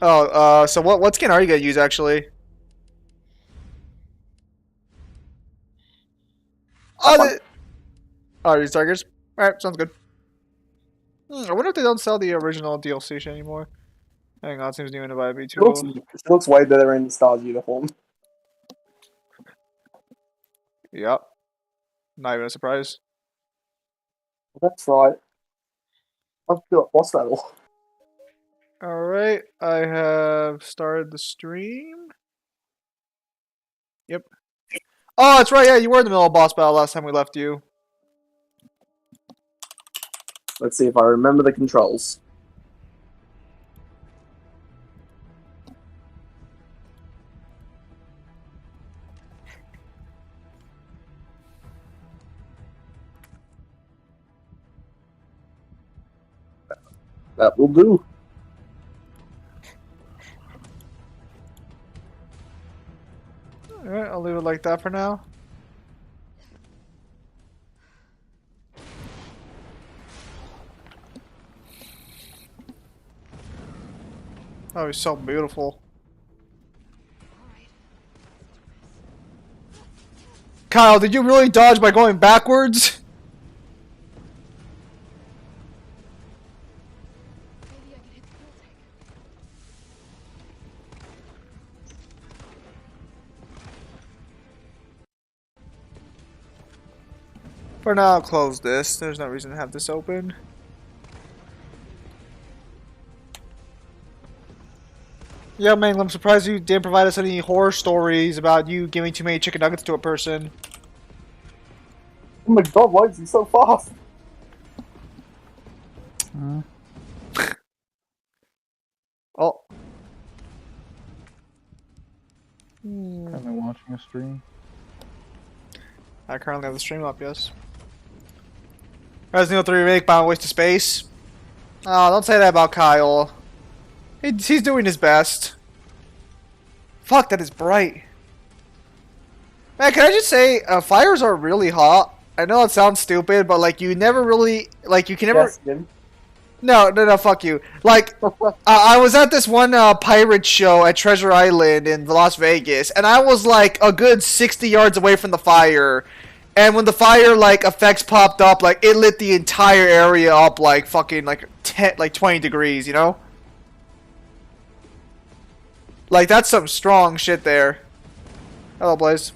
Oh, so what skin are you gonna use actually? That Oh, one. oh, these targets. All right, sounds good. I wonder if they don't sell the original DLC shit anymore. Hang on, it seems new in the V2. She looks way better in Star's uniform. Yep, not even a surprise. That's right. I've got boss battle. All right, I have started the stream. Yep. Oh, that's right. Yeah, you were in the middle of boss battle last time we left you. Let's see if I remember the controls. That will do. All right, I'll leave it like that for now. Oh, he's so beautiful. Kyle, did you really dodge by going backwards? For now, I'll close this. There's no reason to have this open. Yeah, man, I'm surprised you didn't provide us any horror stories about you giving too many chicken nuggets to a person. Oh my god, why is he so fast? Oh. Currently watching a stream. I currently have the stream up, yes. Resident Evil 3 Remake by a waste of space. Oh, don't say that about Kyle. He's doing his best. Fuck, that is bright. Man, can I just say, fires are really hot. I know it sounds stupid, but like you never really, like you can never. Yes, Jim. No, fuck you. Like, I was at this one pirate show at Treasure Island in Las Vegas, and I was like a good 60 yards away from the fire. And when the fire like effects popped up, like it lit the entire area up like fucking like 20 degrees, you know? Like that's some strong shit there. Hello, Blaze.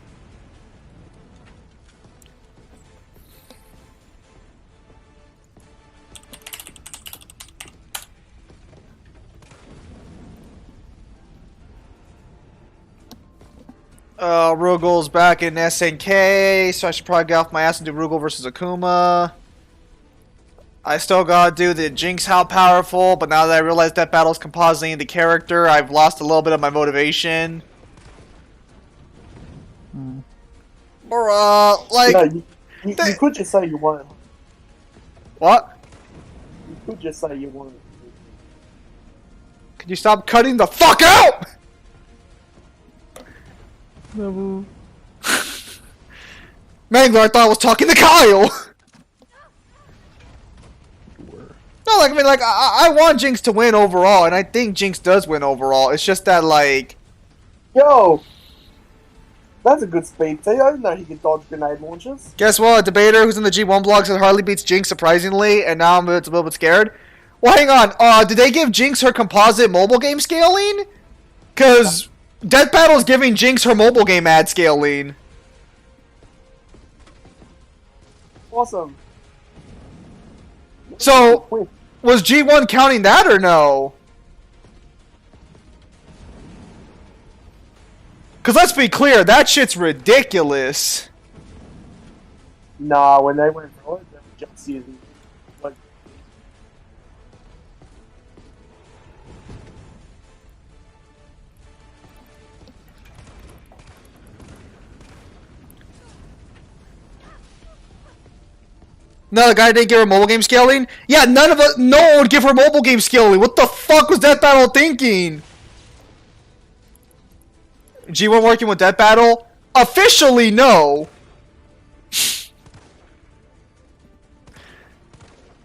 Rugel's back in SNK, so I should probably get off my ass and do Rugel versus Akuma. I still gotta do the Jinx how powerful, but now that I realize that battle's compositing the character, I've lost a little bit of my motivation. Or, like... Yeah, you could just say you want it. What? You could just say you want it. Can you stop cutting the fuck out?! No. Mangler, I thought I was talking to Kyle! No, like, I mean, like, I want Jinx to win overall, and I think Jinx does win overall. It's just that, like... Yo! That's a good speed too. I didn't know he could dodge grenade launches. Guess what? A debater who's in the G1 blog said Harley beats Jinx surprisingly, and now I'm a little bit scared. Well, hang on. Did they give Jinx her composite mobile game scaling? Because Death Battle's giving Jinx her mobile game ad scaling. Awesome. So, was G1 counting that or no? Because let's be clear, that shit's ridiculous. Nah, when they went for it, they were just using like. No, the guy didn't give her mobile game scaling? Yeah, no one would give her mobile game scaling. What the fuck was Death Battle thinking? G1 working with Death Battle? Officially, no.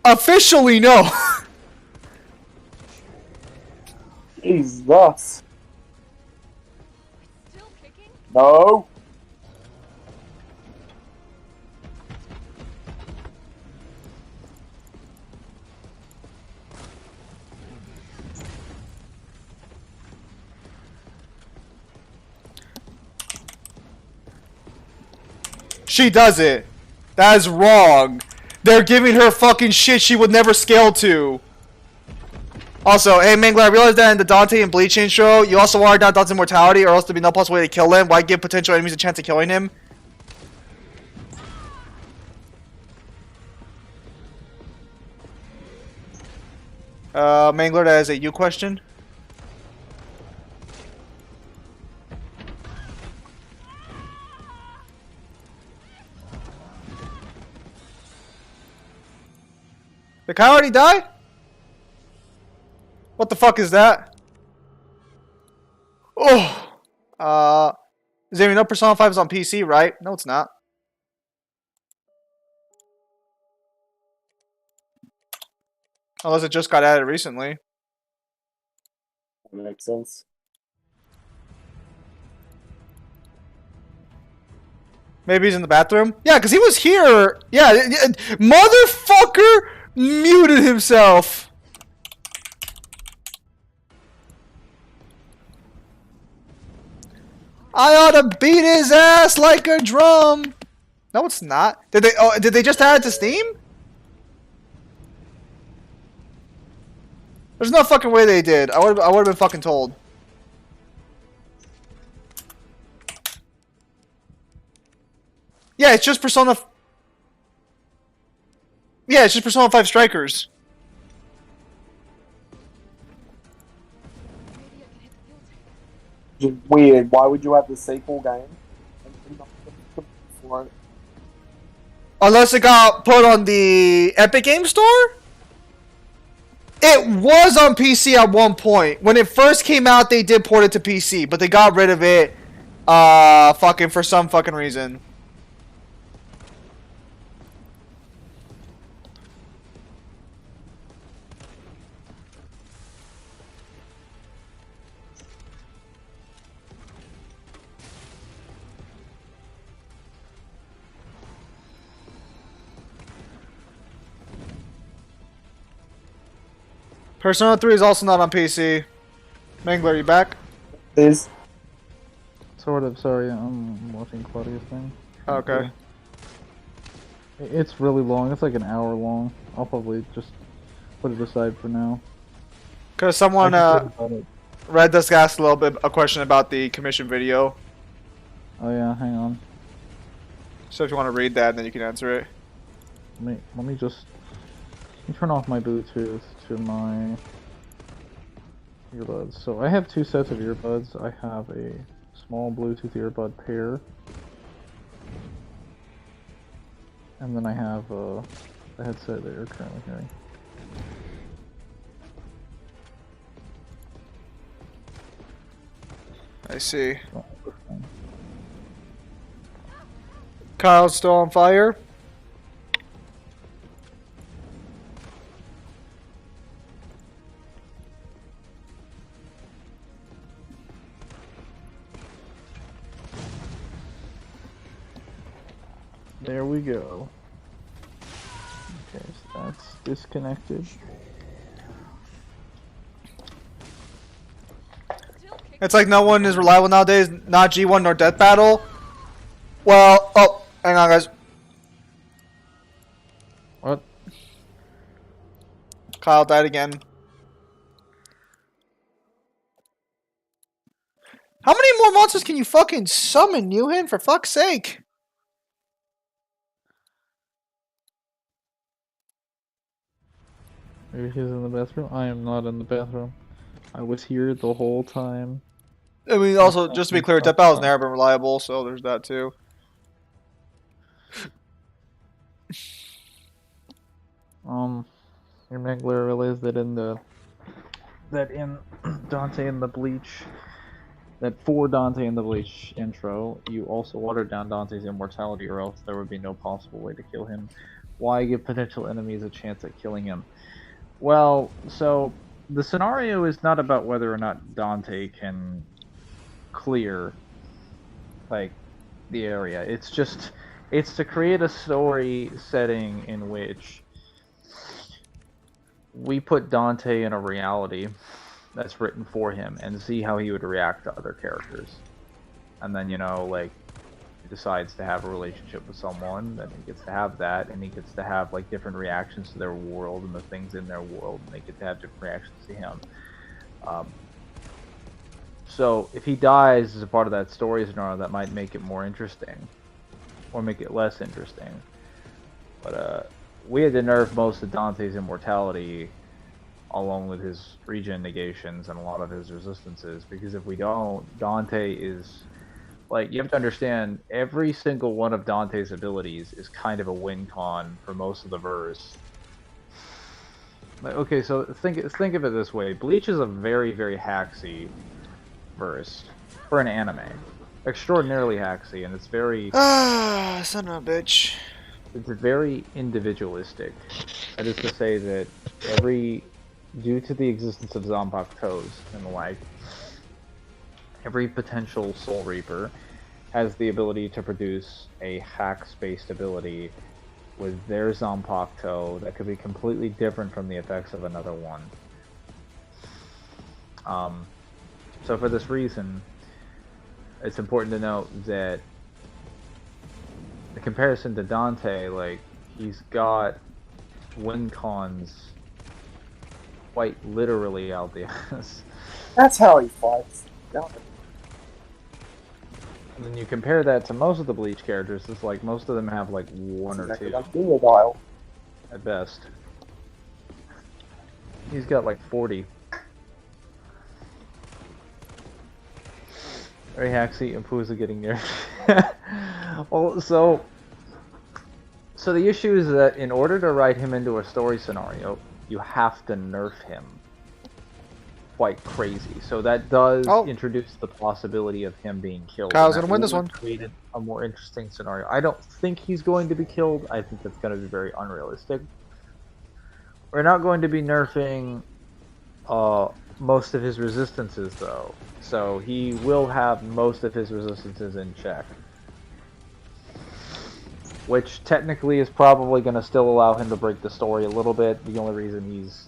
Officially, no. Jesus. Still kicking? No. She does it. That is wrong. They're giving her fucking shit she would never scale to. Also, hey Mangler, I realized that in the Dante and Bleach intro, you also watered down Dante's immortality, or else there'd be no possible way to kill him. Why give potential enemies a chance of killing him? Mangler, that is a you question. Did Kai already die? What the fuck is that? Oh! Does anyone know Persona 5 is on PC, right? No, it's not. Unless it just got added recently. That makes sense. Maybe he's in the bathroom? Yeah, because he was here! Yeah, motherfucker muted himself! I ought to beat his ass like a drum! No, it's not. Did they just add it to Steam? There's no fucking way they did. I would have been fucking told. Yeah, it's just Persona. Yeah, it's just Persona 5 Strikers. Maybe I can hit the filter. Just weird. Why would you have the sequel game? For it? Unless it got put on the Epic Game Store? It was on PC at one point. When it first came out, they did port it to PC, but they got rid of it, fucking for some fucking reason. Persona 3 is also not on PC. Mangler, are you back? Is Sort of, sorry, I'm watching Claudia's thing. Okay. It's really long, it's like an hour long. I'll probably just put it aside for now. Because someone I can think about it. Red Dusk asked a little bit a question about the commission video. Oh yeah, hang on. So if you want to read that, then you can answer it. Let me turn off my Bluetooth to my earbuds. So I have two sets of earbuds. I have a small Bluetooth earbud pair. And then I have the headset that you're currently hearing. I see. Kyle's still on fire. There we go. Okay, so that's disconnected. It's like no one is reliable nowadays, not G1 nor Death Battle. Well, oh, hang on guys. What? Kyle died again. How many more monsters can you fucking summon, Newhan, for fuck's sake? Maybe he's in the bathroom? I am not in the bathroom. I was here the whole time. I mean, also, just to be clear, Death Battle's never been reliable, so there's that too. Your Megler realized that in Dante and the Bleach, that for Dante and the Bleach intro, you also watered down Dante's immortality, or else there would be no possible way to kill him. Why give potential enemies a chance at killing him? Well, so the scenario is not about whether or not Dante can clear like the area. It's to create a story setting in which we put Dante in a reality that's written for him and see how he would react to other characters. And then, like, he decides to have a relationship with someone, then he gets to have that, and he gets to have, like, different reactions to their world and the things in their world, and they get to have different reactions to him. So, if he dies as a part of that story scenario, that might make it more interesting. Or make it less interesting. But, we had to nerf most of Dante's immortality along with his regen negations and a lot of his resistances, because if we don't, Dante is... Like, you have to understand, every single one of Dante's abilities is kind of a win con for most of the verse. Like, okay, so think of it this way. Bleach is a very, very hacksy verse for an anime. Extraordinarily hacksy, and it's very... Ah, son of a bitch. It's very individualistic. That is to say that due to the existence of Zanpakutos and the like, every potential Soul Reaper has the ability to produce a hack-based ability with their Zanpakuto that could be completely different from the effects of another one. So for this reason, it's important to note that the comparison to Dante, like, he's got win cons quite literally out the ass. That's how he fights. Yeah. And then you compare that to most of the Bleach characters, it's like most of them have like one or two Dial. at best. He's got like 40. Very hacksy, and Pooza getting nerfed. Well, so the issue is that in order to write him into a story scenario, you have to nerf him quite crazy. So that does introduce the possibility of him being killed. Kyle's gonna win this one. Created a more interesting scenario. I don't think he's going to be killed. I think that's going to be very unrealistic. We're not going to be nerfing most of his resistances, though. So he will have most of his resistances in check. Which technically is probably going to still allow him to break the story a little bit. The only reason he's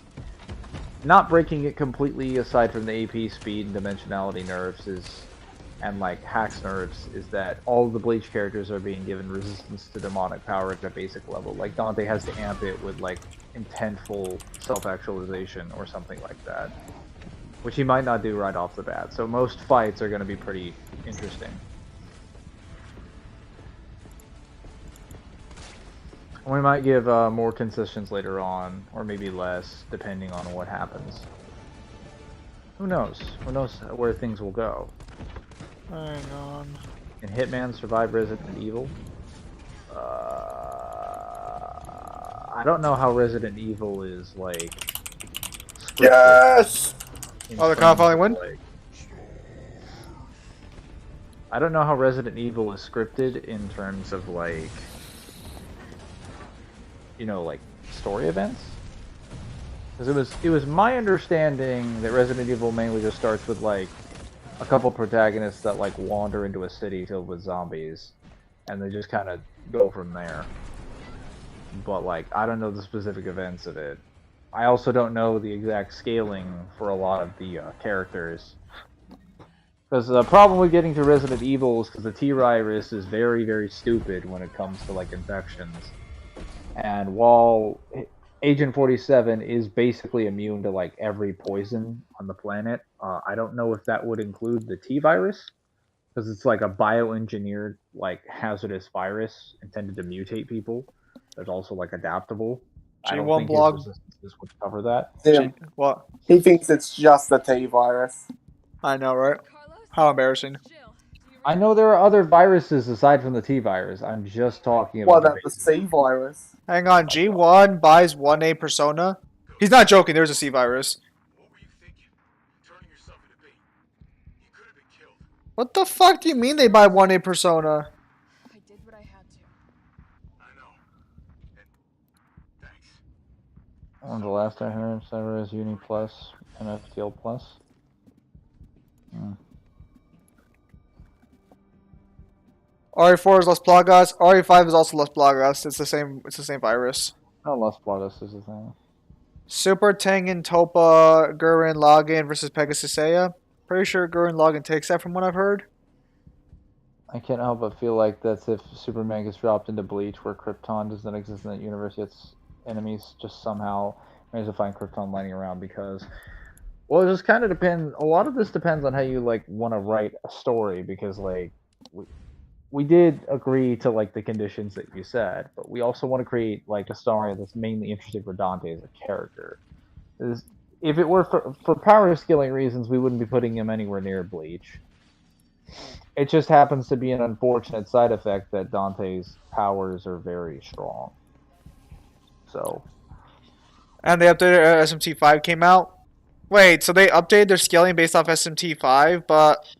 not breaking it completely, aside from the AP speed and dimensionality nerfs, and like hacks nerfs, is that all of the Bleach characters are being given resistance to demonic power at a basic level. Like Dante has to amp it with like intentful self-actualization or something like that, which he might not do right off the bat. So most fights are going to be pretty interesting. We might give more concessions later on, or maybe less, depending on what happens. Who knows? Who knows where things will go? Hang on. Can Hitman survive Resident Evil? I don't know how Resident Evil is, like... Yes! Oh, the Kyle finally win? Like, I don't know how Resident Evil is scripted in terms of, like... you know, like, story events? Because it was my understanding that Resident Evil mainly just starts with, like, a couple protagonists that, like, wander into a city filled with zombies, and they just kind of go from there. But, like, I don't know the specific events of it. I also don't know the exact scaling for a lot of the characters. Because the problem with getting to Resident Evil is because the T-Virus is very, very stupid when it comes to, like, infections. And while Agent 47 is basically immune to like every poison on the planet, I don't know if that would include the T-Virus, because it's like a bioengineered like hazardous virus intended to mutate people. That's also like adaptable. I don't think his resistances would cover that. What? He thinks it's just the T-Virus. I know, right? How embarrassing. I know there are other viruses aside from the T-Virus. I'm just talking about the C-Virus. Hang on, G1 buys 1A Persona? He's not joking, there's a C-Virus. What were you thinking? Turning yourself into bait. You could have been killed. What the fuck do you mean they buy 1A Persona? I did what I had to. I know. And thanks. On the last I heard, Cyber is Uni Plus MFTL Plus. RE4 is Las Plagas. RE5 is also Las Plagas. It's the same. It's the same virus. Oh, Las Plagas is the thing. Super Tengen Topa Gurren Lagann versus Pegasusea. Pretty sure Gurren Lagann takes that from what I've heard. I can't help but feel like that's if Superman gets dropped into Bleach, where Krypton does not exist in that universe, yet enemies just somehow manage to find Krypton lying around because. Well, it just kind of depends. A lot of this depends on how you like want to write a story because like we did agree to like the conditions that you said, but we also want to create like a story that's mainly interesting for Dante as a character. If it were for power scaling reasons, we wouldn't be putting him anywhere near Bleach. It just happens to be an unfortunate side effect that Dante's powers are very strong. So. And they updated SMT5 came out. Wait, so they updated their scaling based off SMT5, but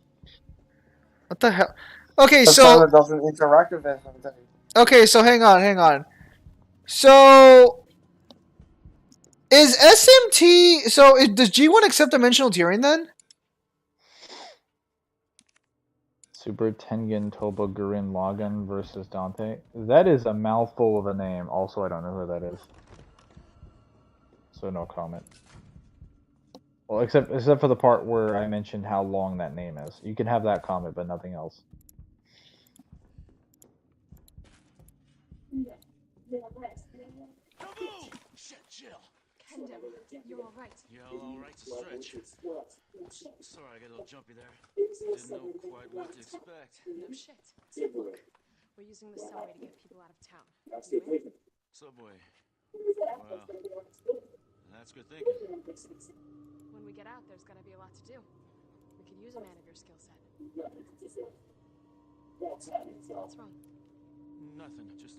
what the hell? Okay, so Persona doesn't interact with SMT. okay, so hang on. So is SMT does G1 accept dimensional tiering then? Super Tengen Toba Gurren Lagann versus Dante. That is a mouthful of a name. Also, I don't know who that is. So no comment. Well, except for the part where I mentioned how long that name is. You can have that comment, but nothing else. Shit, chill. Kendall, you're all right. Yeah, all right to stretch. Sorry, I got a little jumpy there. Didn't know quite what to expect. No shit. Look, we're using the subway to get people out of town. You in? Subway. Wow. That's good thinking. When we get out, there's gonna be a lot to do. We could use a man of your skill set. What's wrong? Nothing. Just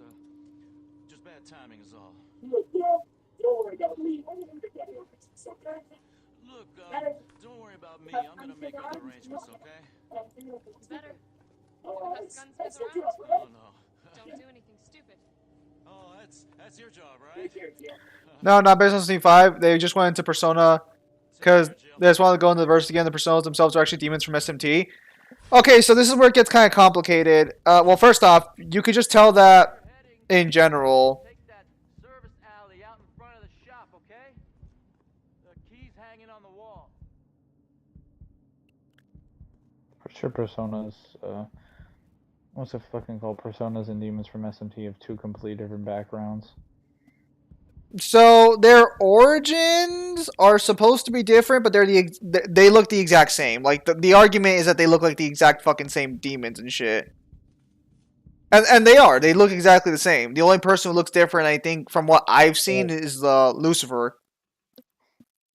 bad timing is all. Look, don't worry about me. Look, don't worry about me. I'm gonna make other arrangements, okay? Better. Have gunsmiths around. Oh no. Don't do anything stupid. Oh, that's your job, right? No, not based on SMT5. They just went into Persona because they just wanted to go into the verse again. The Personas themselves are actually demons from SMT. Okay, so this is where it gets kind of complicated. Well, first off, you could just tell that in general. Take that service alley out in front of the shop, okay? The key's hanging on the wall. For sure, Personas. What's it fucking called? Personas and demons from SMT have two completely different backgrounds. So their origins are supposed to be different, but they look the exact same. Like the argument is that they look like the exact fucking same demons and shit. And they are. They look exactly the same. The only person who looks different, I think, from what I've seen, is Lucifer.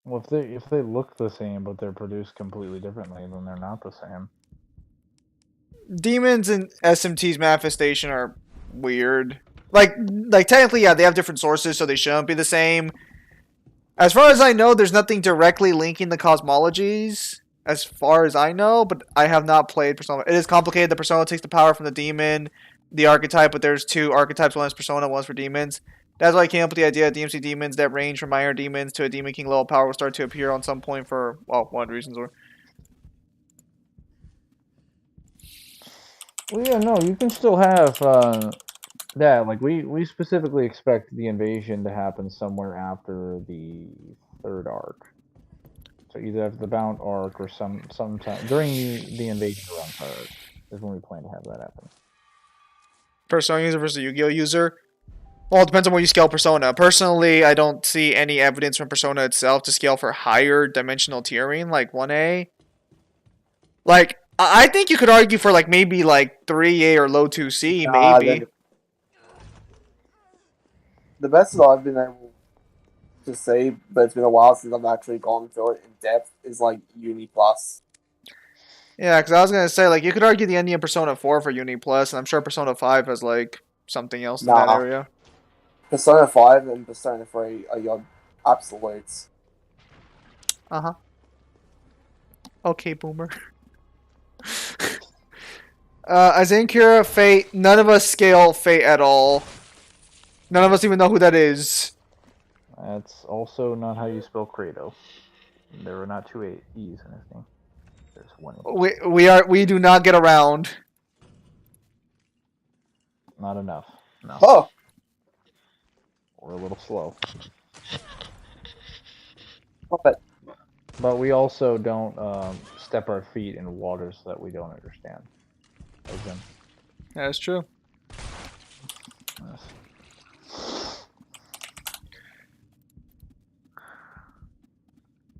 Well, if they look the same, but they're produced completely differently, then they're not the same. Demons in SMT's manifestation are weird. Like technically, yeah, they have different sources, so they shouldn't be the same. As far as I know, there's nothing directly linking the cosmologies, as far as I know, but I have not played Persona. It is complicated. The Persona takes the power from the demon, the archetype, but there's two archetypes. One is Persona, one's for demons. That's why I came up with the idea that DMC demons that range from minor demons to a Demon King level power will start to appear on some point for, well, one of the reasons. Or Well, yeah, no, you can still have that. Like we specifically expect the invasion to happen somewhere after the third arc. So either after the Bound arc or sometime during the invasion around arc is when we plan to have that happen. Persona user versus Yu-Gi-Oh user. Well, it depends on where you scale Persona. Personally, I don't see any evidence from Persona itself to scale for higher dimensional tiering, like 1A. Like, I think you could argue for, like, maybe, like, 3A or low 2C, maybe. The best that I've been able to see, but it's been a while since I've actually gone through it in depth, is, like, Uni Plus. Yeah, because I was going to say, like, you could argue the ending of Persona 4 for Uni Plus, and I'm sure Persona 5 has, like, something else in that area. Persona 5 and Persona 3 are your absolutes. Uh-huh. Okay, boomer. Azenkira, Fate, none of us scale Fate at all. None of us even know who that is. That's also not how you spell Credo. There were not two E's in his name. There's one E. We do not get around. Not enough. No. Oh, We're a little slow. but But we also don't step our feet in waters that we don't understand. As in, That is true. yes.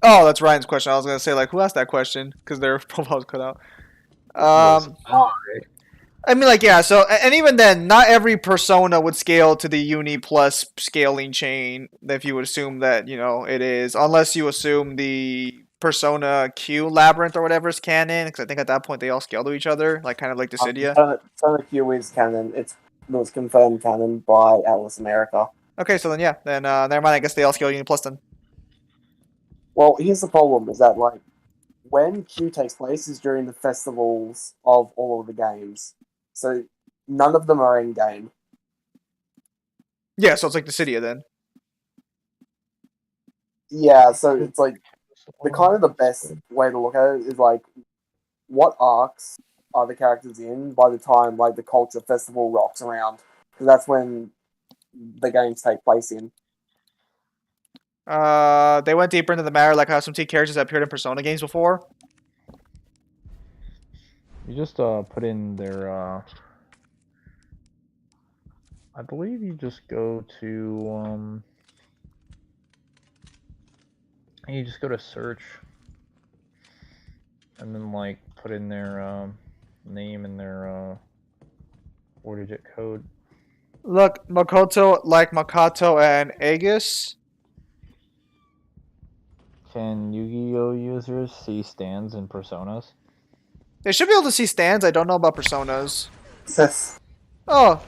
Oh, that's Ryan's question. I was gonna say like, who asked that question? Because their profile was cut out. I mean, like, yeah. So, and even then, not every persona would scale to the Uni plus scaling chain. If you would assume that, you know, it is, unless you assume the Persona Q labyrinth or whatever is canon. Because I think at that point they all scale to each other, like kind of like Dissidia. Persona Q is canon. It was confirmed canon by Atlas America. Okay, so then yeah, then never mind. I guess they all scale Uni plus then. Well, here's the problem: is that like when Q takes place is during the festivals of all of the games, so none of them are in game. Yeah, so it's like Dissidia then. Yeah, so it's like the kind of the best way to look at it is like what arcs are the characters in by the time like the culture festival rocks around, because that's when the games take place in. They went deeper into the matter, like how some T characters have appeared in Persona games before. You just put in their. I believe you just go to. You just go to search, and then like put in their name and their 4-digit code. Look, Makoto like Makato and Aegis. Can Yu-Gi-Oh users see stands in personas? They should be able to see stands. I don't know about personas. Yes. Oh,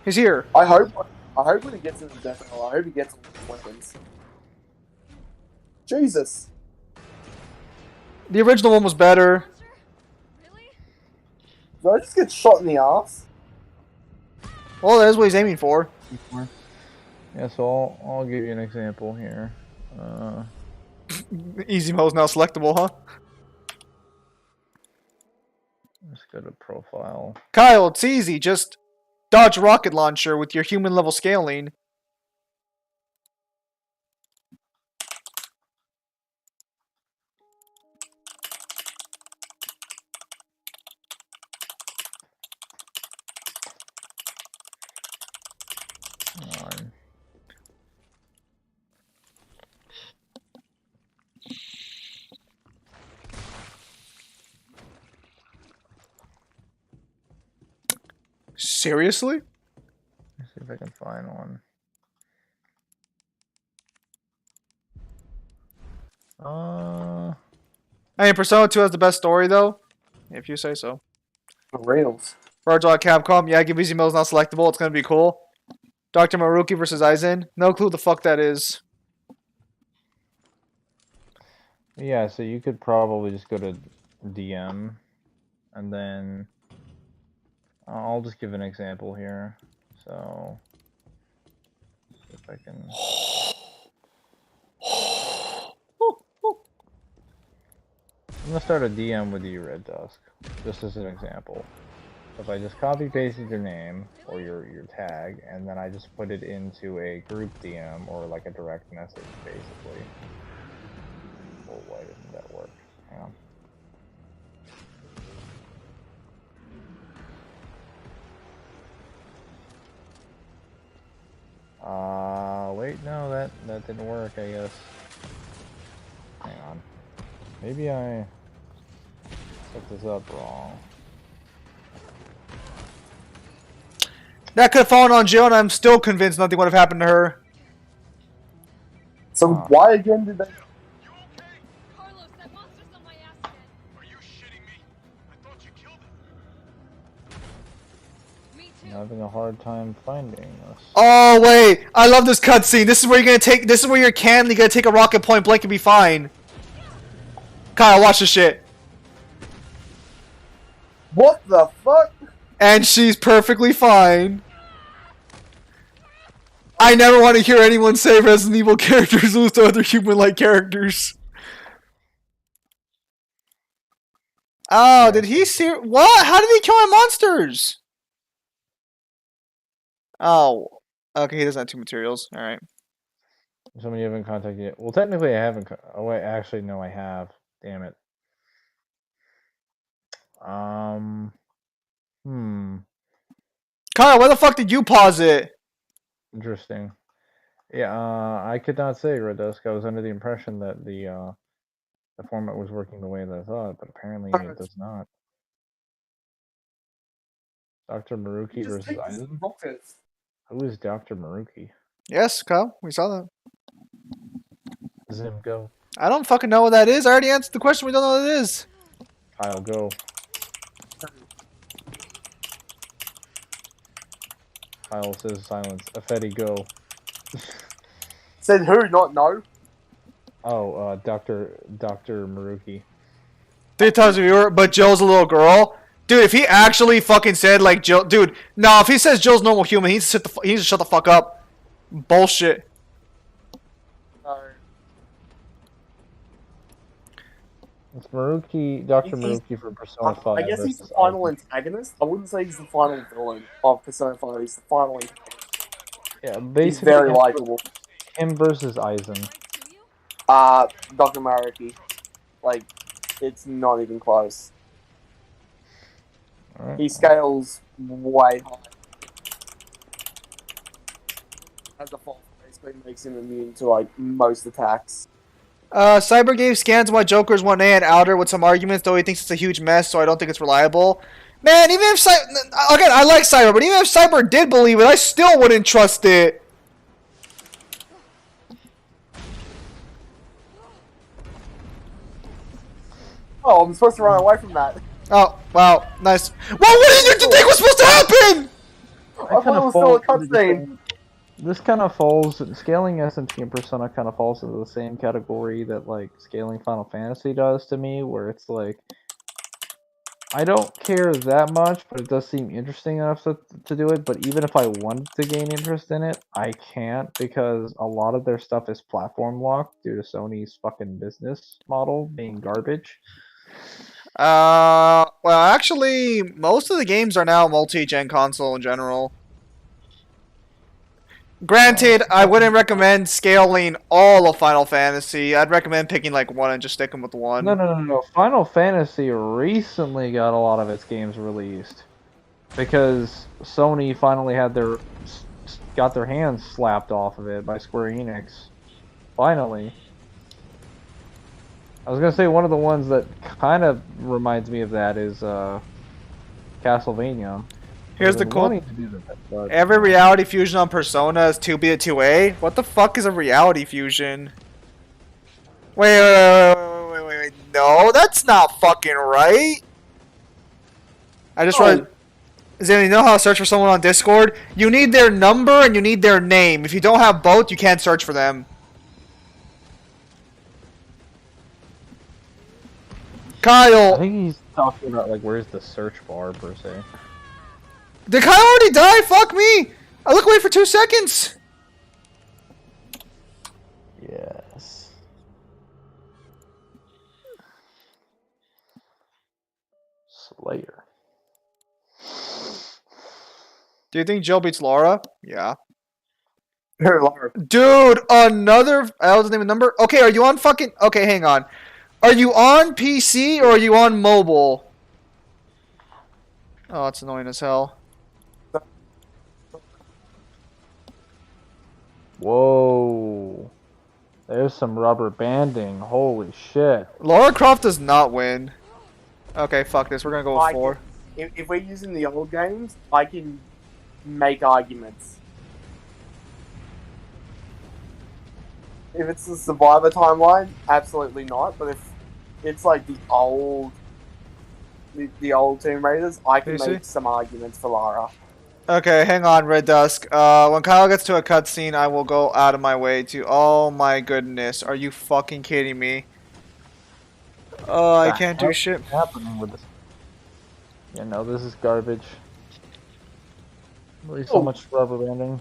he's here. I hope when he gets into Death Knell, I hope he gets weapons. Jesus. The original one was better. Really? Did I just get shot in the ass? Well, that's what he's aiming for. Yeah, so I'll give you an example here. Easy mode is now selectable, huh? Let's go to profile. Kyle, it's easy. Just dodge rocket launcher with your human level scaling. On. Seriously? Let's see if I can find one. I mean, Persona 2 has the best story, though. If you say so. For reals. Virgil at Capcom, yeah, give Easy Mode is not selectable. It's gonna be cool. Dr. Maruki versus Aizen. No clue what the fuck that is. Yeah, so you could probably just go to DM, and then I'll just give an example here. So, see if I can. I'm gonna start a DM with you, Red Dusk, just as an example. If I just copy pasted your name or your tag, and then I just put it into a group DM or like a direct message, basically. Well, why didn't that work? Hang on. Wait, no, that didn't work, I guess. Hang on. Maybe I set this up wrong. That could have fallen on Jill, and I'm still convinced nothing would have happened to her. So why again did they... Carlos, that monster's on my ass again. Are you shitting me? I thought you killed him. Me I'm too. having a hard time finding this. Oh wait, I love this cutscene. This is where you're gonna take. This is where you're Canly gonna take a rocket point blank and be fine. Kyle, watch this shit. What the fuck? And she's perfectly fine. I never want to hear anyone say Resident Evil characters lose to other human-like characters. Oh, did he see? What? How did he kill my monsters? Oh, okay. He doesn't have two materials. All right. Somebody you haven't contacted yet. Well, technically, I haven't. Oh wait, actually, no, I have. Damn it. Hmm. Kyle, why the fuck did you pause it? Interesting. Yeah, I could not say, Red Dusk. I was under the impression that the format was working the way that I thought, but apparently it does not. Dr. Maruki versus Aizen? Rocket. Who is Dr. Maruki? Yes, Kyle. We saw that. Zim, go. I don't fucking know what that is. I already answered the question. We don't know what it is. Kyle, go. Kyle says silence. Afedi, go. Said who? Not no. Oh, Dr. Maruki. 3 times a viewer, but Jill's a little girl. Dude, if he actually fucking said like Jill, dude, no, if he says Jill's normal human, he needs to shut the fuck up. Bullshit. It's Maruki, Dr. Maruki for Persona 5. I guess he's the final antagonist. I wouldn't say he's the final villain of Persona 5. He's the final antagonist. Yeah, basically. He's very likable. Him versus Aizen. Dr. Maruki. Like, it's not even close. Right. He scales way high. Has a fall basically makes him immune to like most attacks. Cyber gave scans why Joker's 1A and Outer with some arguments, though he thinks it's a huge mess, so I don't think it's reliable. Man, even if again, I like Cyber, but even if Cyber did believe it, I still wouldn't trust it. Oh, I'm supposed to run away from that. Oh, wow, nice. Well, what did you think was supposed to happen? I thought it was still a cutscene. This kind of falls, scaling SMT and Persona kind of falls into the same category that like scaling Final Fantasy does to me, where it's like, I don't care that much, but it does seem interesting enough to do it, but even if I wanted to gain interest in it, I can't, because a lot of their stuff is platform locked due to Sony's fucking business model being garbage. Well, actually, most of the games are now multi-gen console in general. Granted, I wouldn't recommend scaling all of Final Fantasy. I'd recommend picking like one and just sticking with one. No. Final Fantasy recently got a lot of its games released because Sony finally had got their hands slapped off of it by Square Enix. Finally. I was gonna say one of the ones that kind of reminds me of that is Castlevania. Here's the cool. Every reality fusion on Persona is 2B to 2A. What the fuck is a reality fusion? Wait. No, that's not fucking right. I just read. Does anyone know how to search for someone on Discord? You need their number and you need their name. If you don't have both, you can't search for them. Kyle. I think he's talking about like where's the search bar per se. Did Kyle already die? Fuck me! I look away for 2 seconds! Yes. Slayer. Do you think Jill beats Laura? Yeah. Laura. Dude, another... I don't name a number. Okay, are you on fucking... Okay, hang on. Are you on PC or are you on mobile? Oh, that's annoying as hell. Whoa. There's some rubber banding. Holy shit. Lara Croft does not win. Okay, fuck this. We're gonna go with 4. If we're using the old games, I can make arguments. If it's the Survivor timeline, absolutely not. But if it's like the old Tomb Raiders, I can make some arguments for Lara. Okay, hang on, Red Dusk. When Kyle gets to a cutscene, I will go out of my way to... Oh my goodness, are you fucking kidding me? Oh, I can't do shit. What's happening with this? Yeah, no, this is garbage. Really so much rubber banding.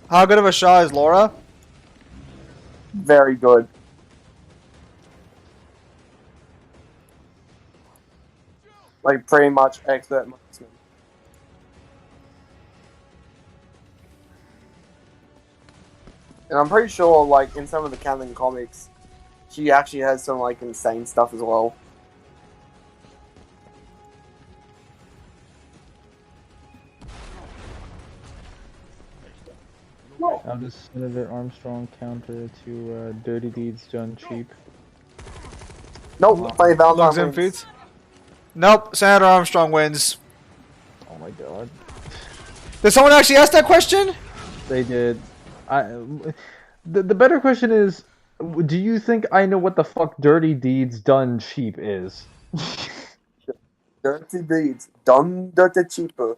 How good of a shot is Laura? very good. Like pretty much expert marksman. And I'm pretty sure, like in some of the canon comics, she actually has some like insane stuff as well. How does Senator Armstrong counter to Dirty Deeds Done Cheap? Nope, funny Lugs Valentine and wins. feats. Nope, Senator Armstrong wins. Oh my god. Did someone actually ask that question? They did. The better question is, do you think I know what the fuck Dirty Deeds Done Cheap is? Dirty deeds done dirty cheaper.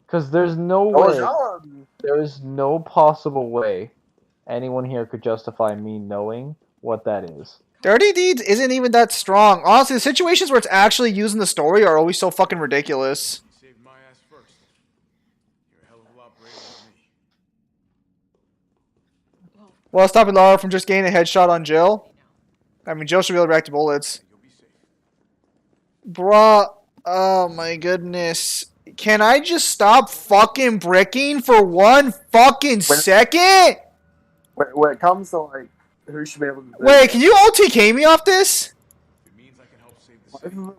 Because there's no way, there is no possible way anyone here could justify me knowing what that is. Dirty Deeds isn't even that strong. Honestly, the situations where it's actually used in the story are always so fucking ridiculous. You saved my ass first. You're a hell of a lot braver than me. Well, stopping Lara from just getting a headshot on Jill. I mean, Jill should be able to react to bullets. You'll be safe. Bruh, oh my goodness. Can I just stop fucking bricking for 1 fucking second? When it comes to like who should be able to do Wait, can you OTK me off this? If it means I can help save the both city, of them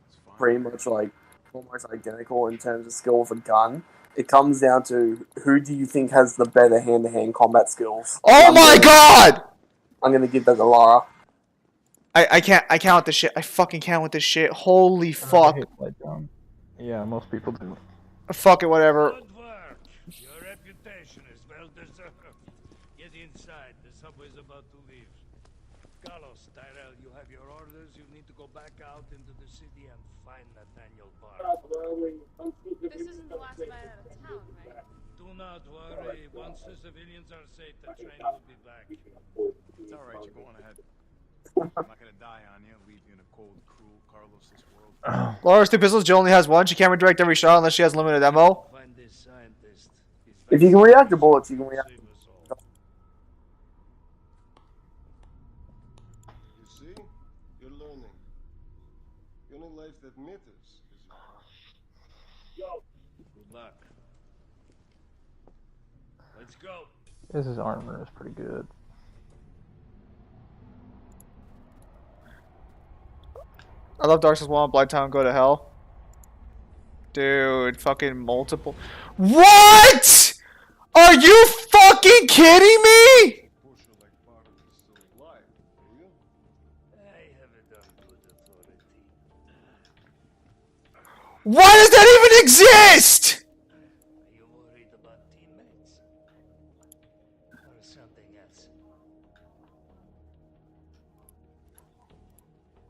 it's fine. pretty much like almost identical in terms of skill of a gun. It comes down to who do you think has the better hand-to-hand combat skills. Oh my god! I'm gonna give that to Lara. I can't with this shit. I fucking can't with this shit. Holy fuck. Yeah, most people do. Fuck it, whatever. Good work. Your reputation is well deserved. Get inside. The subway's about to leave. Carlos, Tyrell, you have your orders. You need to go back out into the city and find Nathaniel Barr. This isn't the last night out of town, right? Do not worry. Once the civilians are safe, the train will be back. It's alright, you're going ahead. I'm not gonna die on you, leave you in a cold, cruel, Carlos-less world. Laura's 2 pistols, Jill only has 1. She can't redirect every shot unless she has limited ammo. Find this scientist. If you can react to bullets, you can react. Save us all. You see? You're learning. The only life that matters is yours. Good luck. Let's go. His armor is pretty good. I love Dark Souls 1, Blighttown, go to hell. Dude, fucking multiple. What?! Are you fucking kidding me?! Pusher like Barrog is still alive, do you? I have it on good authority. Why does that even exist?! Are you worried about teammates? Or something else?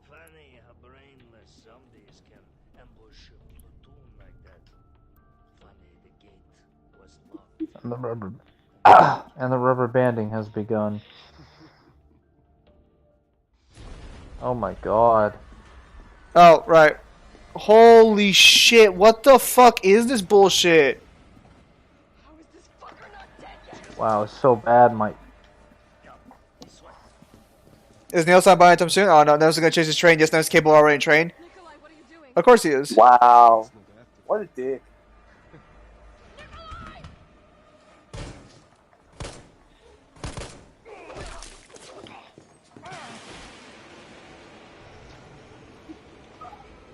Funny how brainless zombies can ambush a platoon like that. Funny the gate was locked. And the rubber banding has begun. Oh my god. Oh, right. Holy shit, what the fuck is this bullshit? How is this fucker not dead yet? Wow, it's so bad, my... Is Neil signed by anytime soon? Oh no, Neil's gonna chase his train. Yes, Neil's capable of already trained. Nikolai, what are you doing? Of course he is. Wow. What a dick.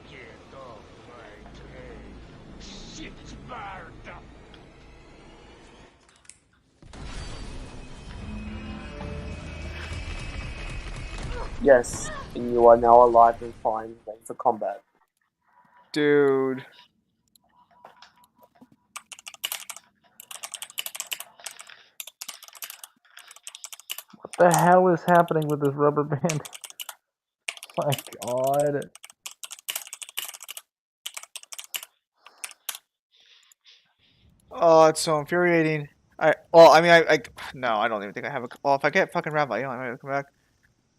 Get off my train. Shit, Sparta! Yes, and you are now alive and fine, ready for combat. Dude. What the hell is happening with this rubber band? My god. Oh, it's so infuriating. I no, I don't even think I have a. Well, if I get fucking Rabbi, I might come back.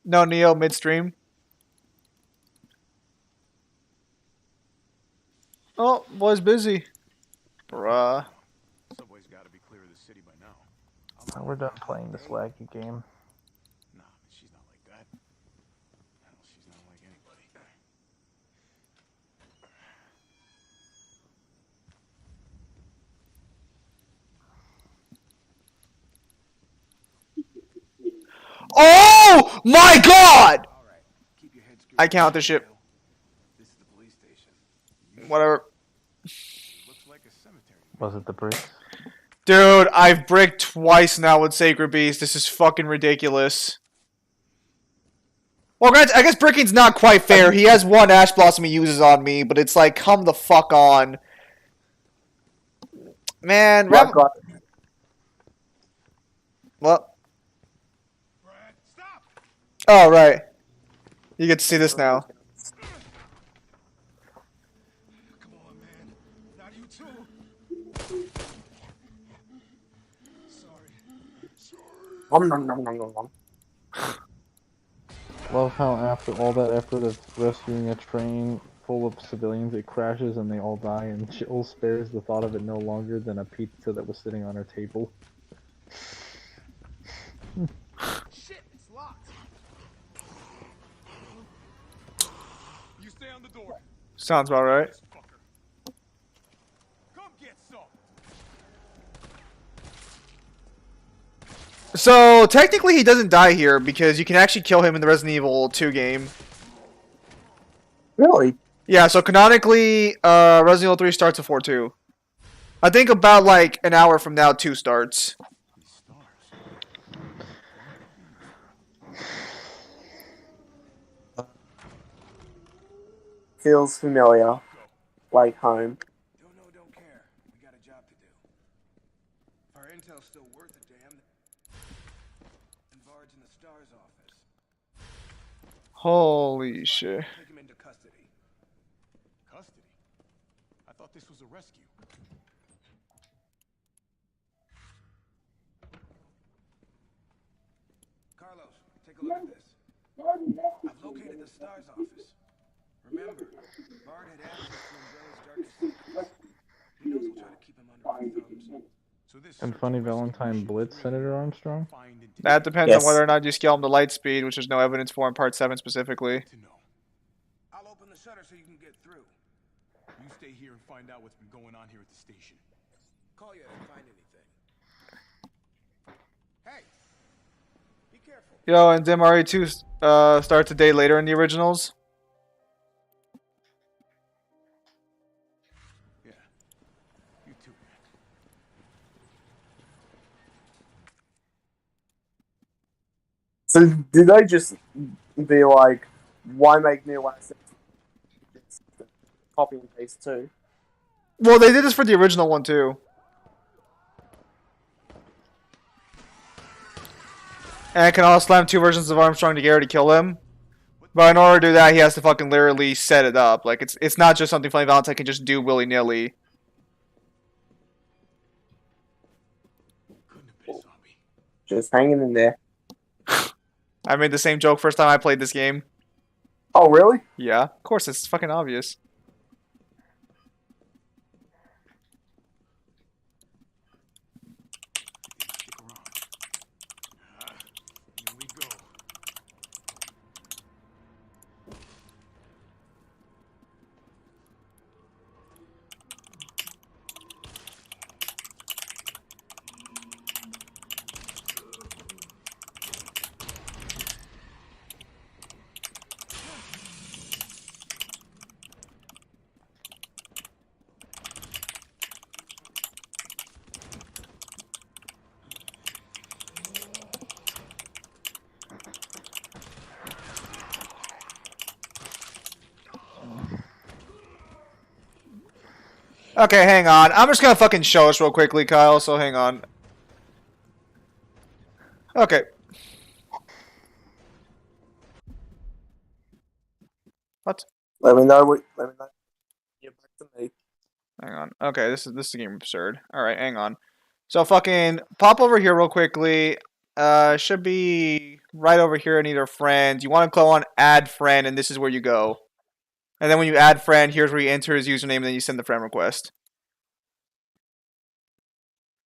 No, Neo midstream. Oh, boy's busy. Bruh. Subway's gotta be clear of the city by now. We're done playing this laggy game. Oh my god! All right, keep your head screwed. I count this shit. This is the police station. Whatever. It looks like a cemetery. Was it the bricks? Dude, I've bricked twice now with Sacred Beast. This is fucking ridiculous. Well, granted, I guess bricking's not quite fair. He has one Ash Blossom he uses on me, but it's like, come the fuck on. Man, Right, got it. Well, Brad, stop! oh, right. You get to see this now. Come on, man. Not you too. Sorry. Nom, nom, nom, nom, nom, nom. Love how after all that effort of rescuing a train full of civilians, it crashes and they all die, and Jill spares the thought of it no longer than a pizza that was sitting on her table. Shit, it's locked. You stay on the door. Sounds about right. This fucker. Come get some. So, technically he doesn't die here, because you can actually kill him in the Resident Evil 2 game. Really? Yeah, so canonically, Resident Evil 3 starts at 4-2. I think about, like, an hour from now, 2 starts. These stars. Feels familiar. Like home. Don't know, don't care. We got a job to do. If our intel's still worth a damn, and Bard's in the STARS office. Holy shit. Take him into custody. Custody? I thought this was a rescue. Carlos, take a look at this. I've located the STARS office. Remember, Bard had access to Umbrella's darkest secrets. He knows we'll try to keep him under our thumbs. So this And Funny Valentine Blitz, Senator Armstrong? That depends Yes. on whether or not you scale him to light speed, which there's no evidence for in Part 7 specifically. to know. I'll open the shutter so you can get through. You stay here and find out what's been going on here at the station. Call you if I find anything. Hey, be careful. Yo, and Dim RE2 starts a day later in the originals. Yeah, you too, man. So did they just be like, why make new assets? Just copy and paste too. Well, they did this for the original one too. And can also slam 2 versions of Armstrong together to kill him. But in order to do that, he has to fucking literally set it up. Like, it's not just something Funny Valentine can just do willy-nilly. Couldn't have been a zombie. Just hanging in there. I made the same joke first time I played this game. Oh, really? Yeah, of course, it's fucking obvious. Stick around. Here we go. Okay, hang on. I'm just gonna fucking show us real quickly, Kyle, so hang on. Okay. What? Let me know. Let me know. Get back to me. Hang on. Okay, this is a game absurd. Alright, hang on. So fucking pop over here real quickly. Should be right over here in either friends. You want to go on add friend, and this is where you go. And then when you add friend, here's where you enter his username, and then you send the friend request.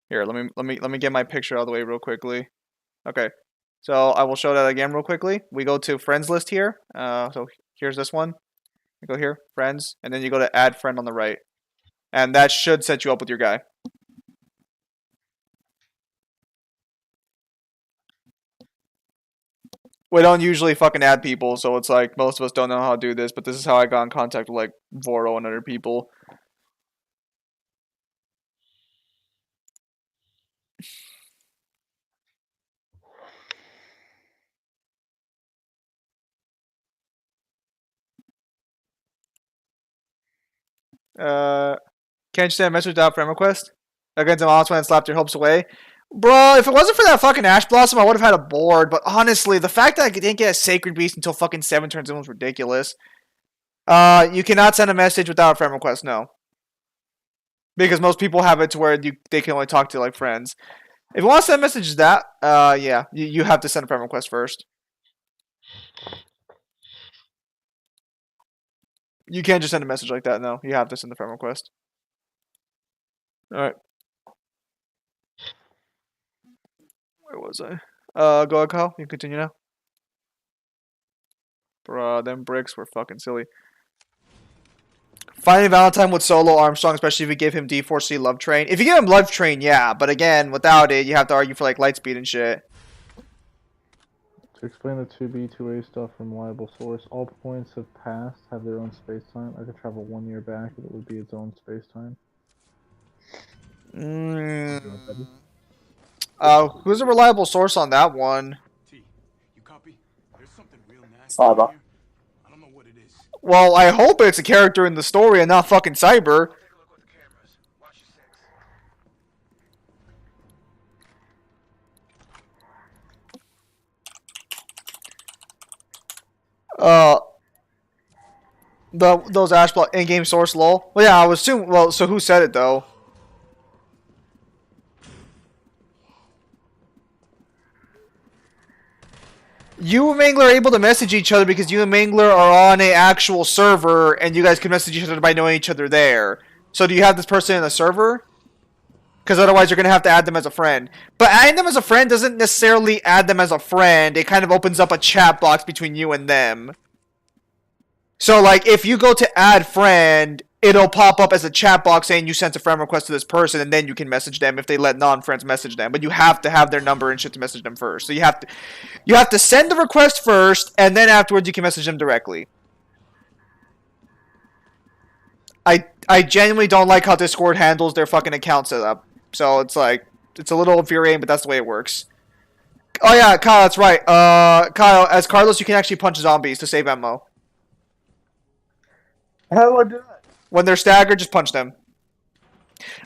Here, let me get my picture out of the way real quickly. Okay. So I will show that again real quickly. We go to friends list here. So here's this one. You go here, friends, and then you go to add friend on the right. And that should set you up with your guy. We don't usually fucking add people, so it's like most of us don't know how to do this, but this is how I got in contact with like Voro and other people. Can't you send a message without friend request? Against the mouse when slapped your hopes away? Bro, if it wasn't for that fucking Ash Blossom, I would have had a board. But honestly, the fact that I didn't get a Sacred Beast until fucking 7 turns in was ridiculous. You cannot send a message without a friend request, no. Because most people have it to where they can only talk to like friends. If you want to send messages that, yeah, you have to send a friend request first. You can't just send a message like that, no. You have to send the friend request. Alright. Where was I? Go ahead, Kyle. You can continue now. Bruh, them bricks were fucking silly. Finding Valentine with solo Armstrong, especially if you give him D4C Love Train. If you give him Love Train, yeah. But again, without it, you have to argue for like Lightspeed and shit. To explain the 2B, 2A stuff from reliable source, all points of past have their own space-time. I could travel 1 year back, and it would be its own space-time. Who's a reliable source on that one? T, you copy? There's something real nasty Cyber. here. I don't know what it is. Well, I hope it's a character in the story and not fucking Cyber. Take a look with the cameras. Watch your six. Those Ash Block in-game source lol. Well, yeah, I was assuming. Well, so who said it though? You and Mangler are able to message each other because you and Mangler are on an actual server, and you guys can message each other by knowing each other there. So do you have this person in the server? Because otherwise you're going to have to add them as a friend. But adding them as a friend doesn't necessarily add them as a friend. It kind of opens up a chat box between you and them. So, like, if you go to add friend, it'll pop up as a chat box saying you sent a friend request to this person, and then you can message them if they let non-friends message them. But you have to have their number and shit to message them first. So you have to send the request first, and then afterwards you can message them directly. I genuinely don't like how Discord handles their fucking account setup. So it's like, it's a little infuriating, but that's the way it works. Oh yeah, Kyle, that's right. Kyle, as Carlos, you can actually punch zombies to save ammo. How do I do that? When they're staggered, just punch them.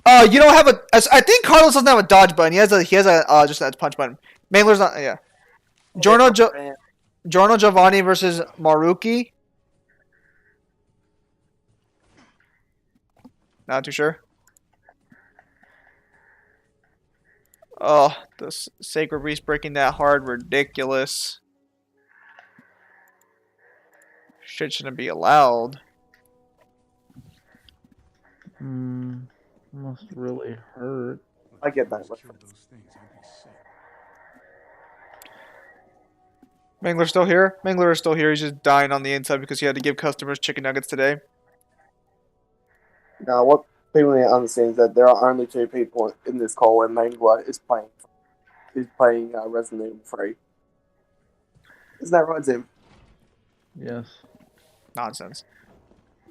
You don't have a. I think Carlos doesn't have a dodge button. He has a just a punch button. Mangler's not. Yeah. Giorno Giovanni versus Maruki. Not too sure. Oh, the Sacred Beast breaking that hard, ridiculous. Shit shouldn't be allowed. Must really hurt. I get that. Kill those things. I'd be sick. Mangler's still here? Mangler is still here. He's just dying on the inside because he had to give customers chicken nuggets today. Now, what people need to understand is that there are only 2 people in this call, and Mangler is playing Resident Evil 3. Isn't that right, Zim? Yes. Nonsense.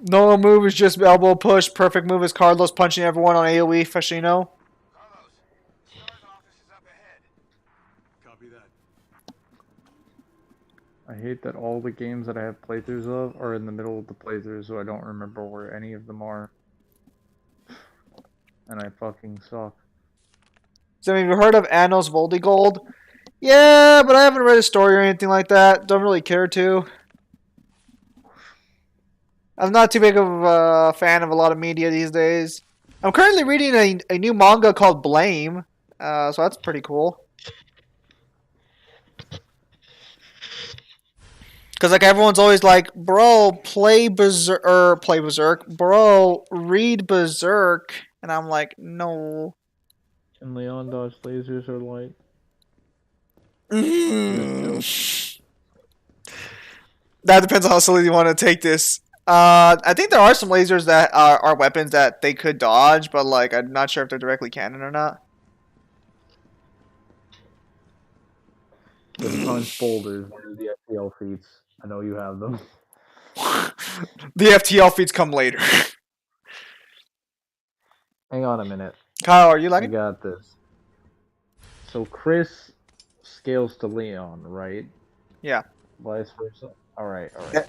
Normal move is just elbow push. Perfect move is Carlos punching everyone on AoE, Fashino. Carlos, Star's office is up ahead. Copy that. I hate that all the games that I have playthroughs of are in the middle of the playthrough, so I don't remember where any of them are. And I fucking suck. So have you heard of Annos Voldigold? Yeah, but I haven't read a story or anything like that. Don't really care to. I'm not too big of a fan of a lot of media these days. I'm currently reading a new manga called Blame, so that's pretty cool. Because like everyone's always like, bro, play Berserk, bro, read Berserk, and I'm like, no. And Leon dodge lasers are like. That depends on how silly you want to take this. I think there are some lasers that are weapons that they could dodge, but like I'm not sure if they're directly canon or not. If you punch boulders, what are the FTL feats? I know you have them. The FTL feeds come later. Hang on a minute. Kyle, are you I lagging? got this. So Chris scales to Leon, right? Yeah. Vice versa. Alright. Yeah.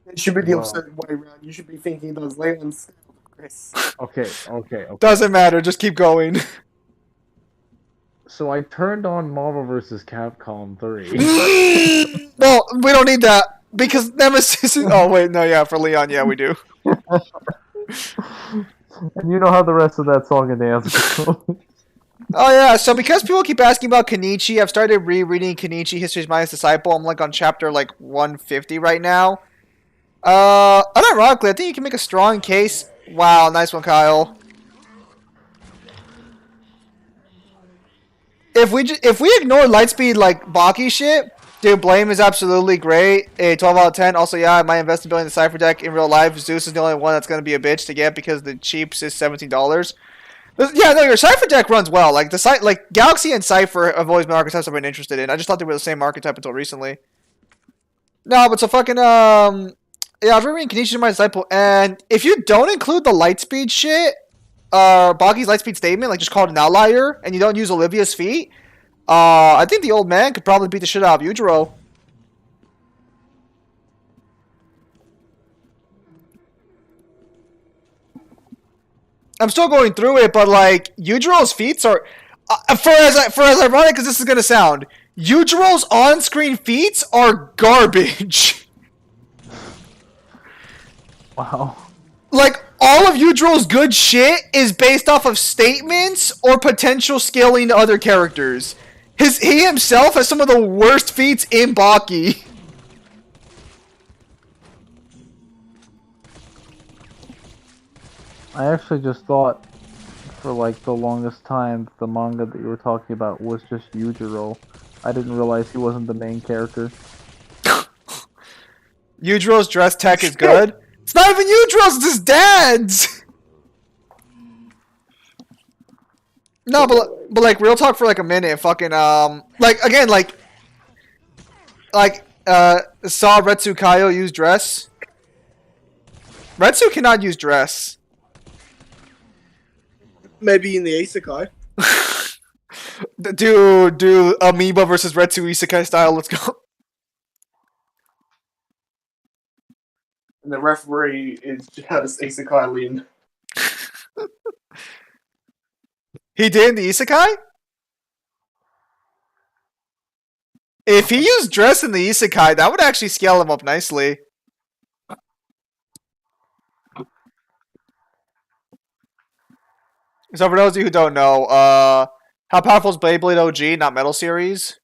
It should be the Well- opposite way around. You should be thinking those Leon's Chris. Okay. Doesn't matter. Just keep going. So I turned on Marvel vs. Capcom 3. Well, we don't need that because Nemesis is. Oh wait, no, yeah, for Leon, yeah, we do. And you know how the rest of that song and dance goes. Oh yeah, so because people keep asking about Kenichi, I've started rereading Kenichi History's Minus Disciple. I'm like on chapter like 150 right now. Unironically, I think you can make a strong case. Wow, nice one, Kyle. If we ignore Lightspeed like Baki shit, dude, Blame is absolutely great. A 12 out of 10. Also, yeah, I might invest in building the Cypher deck in real life. Zeus is the only one that's gonna be a bitch to get because the cheapest is $17. Yeah, no, your Cypher deck runs well. Like like Galaxy and Cypher have always been archetypes I've been interested in. I just thought they were the same archetype until recently. No, but so fucking yeah, I was reading Kenichi My Disciple, and if you don't include the Lightspeed shit, Baki's Lightspeed statement, like just call it an outlier, and you don't use Olivia's feat, I think the old man could probably beat the shit out of Yujiro. I'm still going through it, but like Yujiro's feats are, for as ironic as this is gonna sound, Yujiro's on-screen feats are garbage. Wow. Like all of Yujiro's good shit is based off of statements or potential scaling to other characters. He himself has some of the worst feats in Baki. I actually just thought for like the longest time the manga that you were talking about was just Yujiro. I didn't realize he wasn't the main character. Yujiro's dress tech is good. It's not even Yujiro's, it's his dad's! No, but like real talk for like a minute, fucking like again saw Retsu Kaio use dress. Retsu cannot use dress. Maybe in the Isekai. Do Amoeba versus Retsu Isekai style, let's go. And the referee is just Isekai Lin. He did in the Isekai? If he used dress in the Isekai, that would actually scale him up nicely. So for those of you who don't know, how powerful is Beyblade OG, not Metal Series?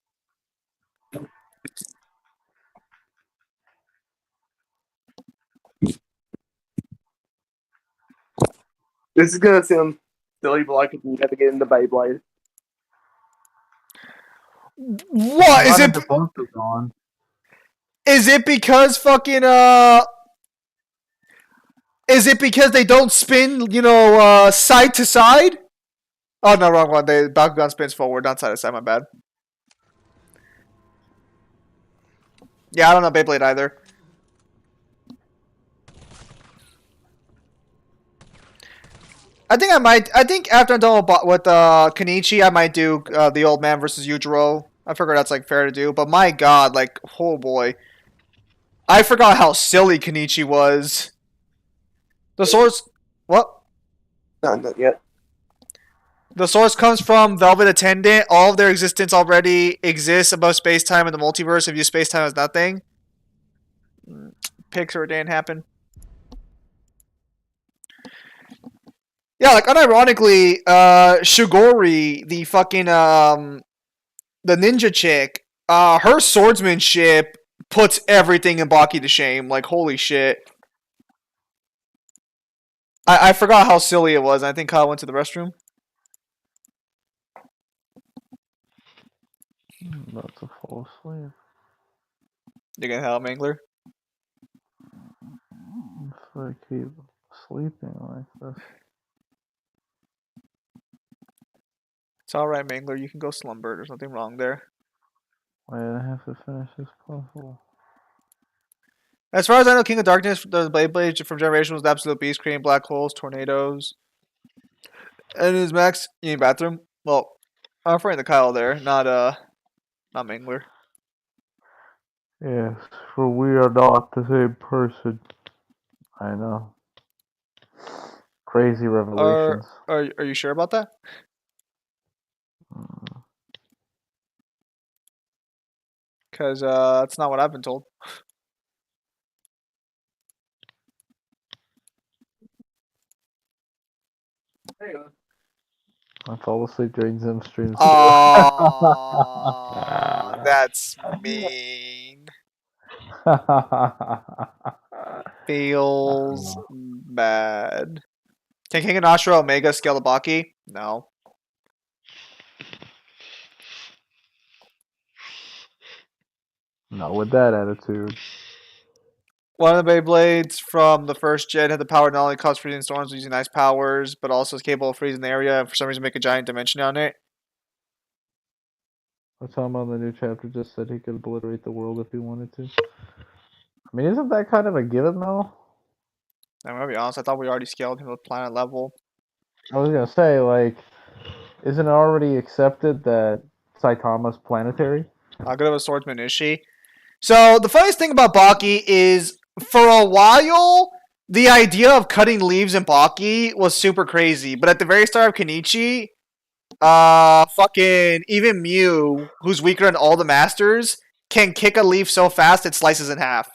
This is gonna sound silly, but like if you never get into Beyblade. What is it? Is it because fucking is it because they don't spin, side to side? Oh no, wrong one. Bakugan spins forward, not side to side. My bad. Yeah, I don't know Beyblade either. I think after I'm done with Kenichi, I might do the old man versus Yujiro. I figure that's like fair to do. But my god, like, oh boy. I forgot how silly Kenichi was. The source... What? No, not yet. The source comes from Velvet Attendant. All of their existence already exists above space-time in the multiverse. If you space-time as nothing. Pixar didn't happen. Yeah, like unironically, Shigori, the fucking the ninja chick, her swordsmanship puts everything in Baki to shame. Like holy shit. I forgot how silly it was. I think Kyle went to the restroom. I'm about to fall asleep. You gonna help, Mangler? If I keep sleeping like this. It's alright, Mangler. You can go slumber. There's nothing wrong there. I have to finish this puzzle. As far as I know, King of Darkness, the Blade from Generation was the absolute beast, creating black holes, tornadoes. And his max, you mean bathroom? Well, I'm referring to Kyle there, not Mangler. Yes, for we are not the same person. I know. Crazy revelations. Are you sure about that? Because that's not what I've been told. I fall asleep during Zim streams. Oh, that's mean. Feels bad. Can King of Nashra Omega scale the Baki? No. Not with that attitude. One of the Beyblades from the first gen had the power to not only cause freezing storms using ice powers, but also is capable of freezing the area and for some reason make a giant dimension on it. Otama in the new chapter just said he could obliterate the world if he wanted to. I mean, isn't that kind of a given though? I'm gonna be honest, I thought we already scaled him to planet level. I was gonna say, like, isn't it already accepted that Saitama's planetary? How good of a swordsman is she? So the funniest thing about Baki is, for a while, the idea of cutting leaves in Baki was super crazy. But at the very start of Kenichi, fucking even Mew, who's weaker than all the masters, can kick a leaf so fast it slices in half.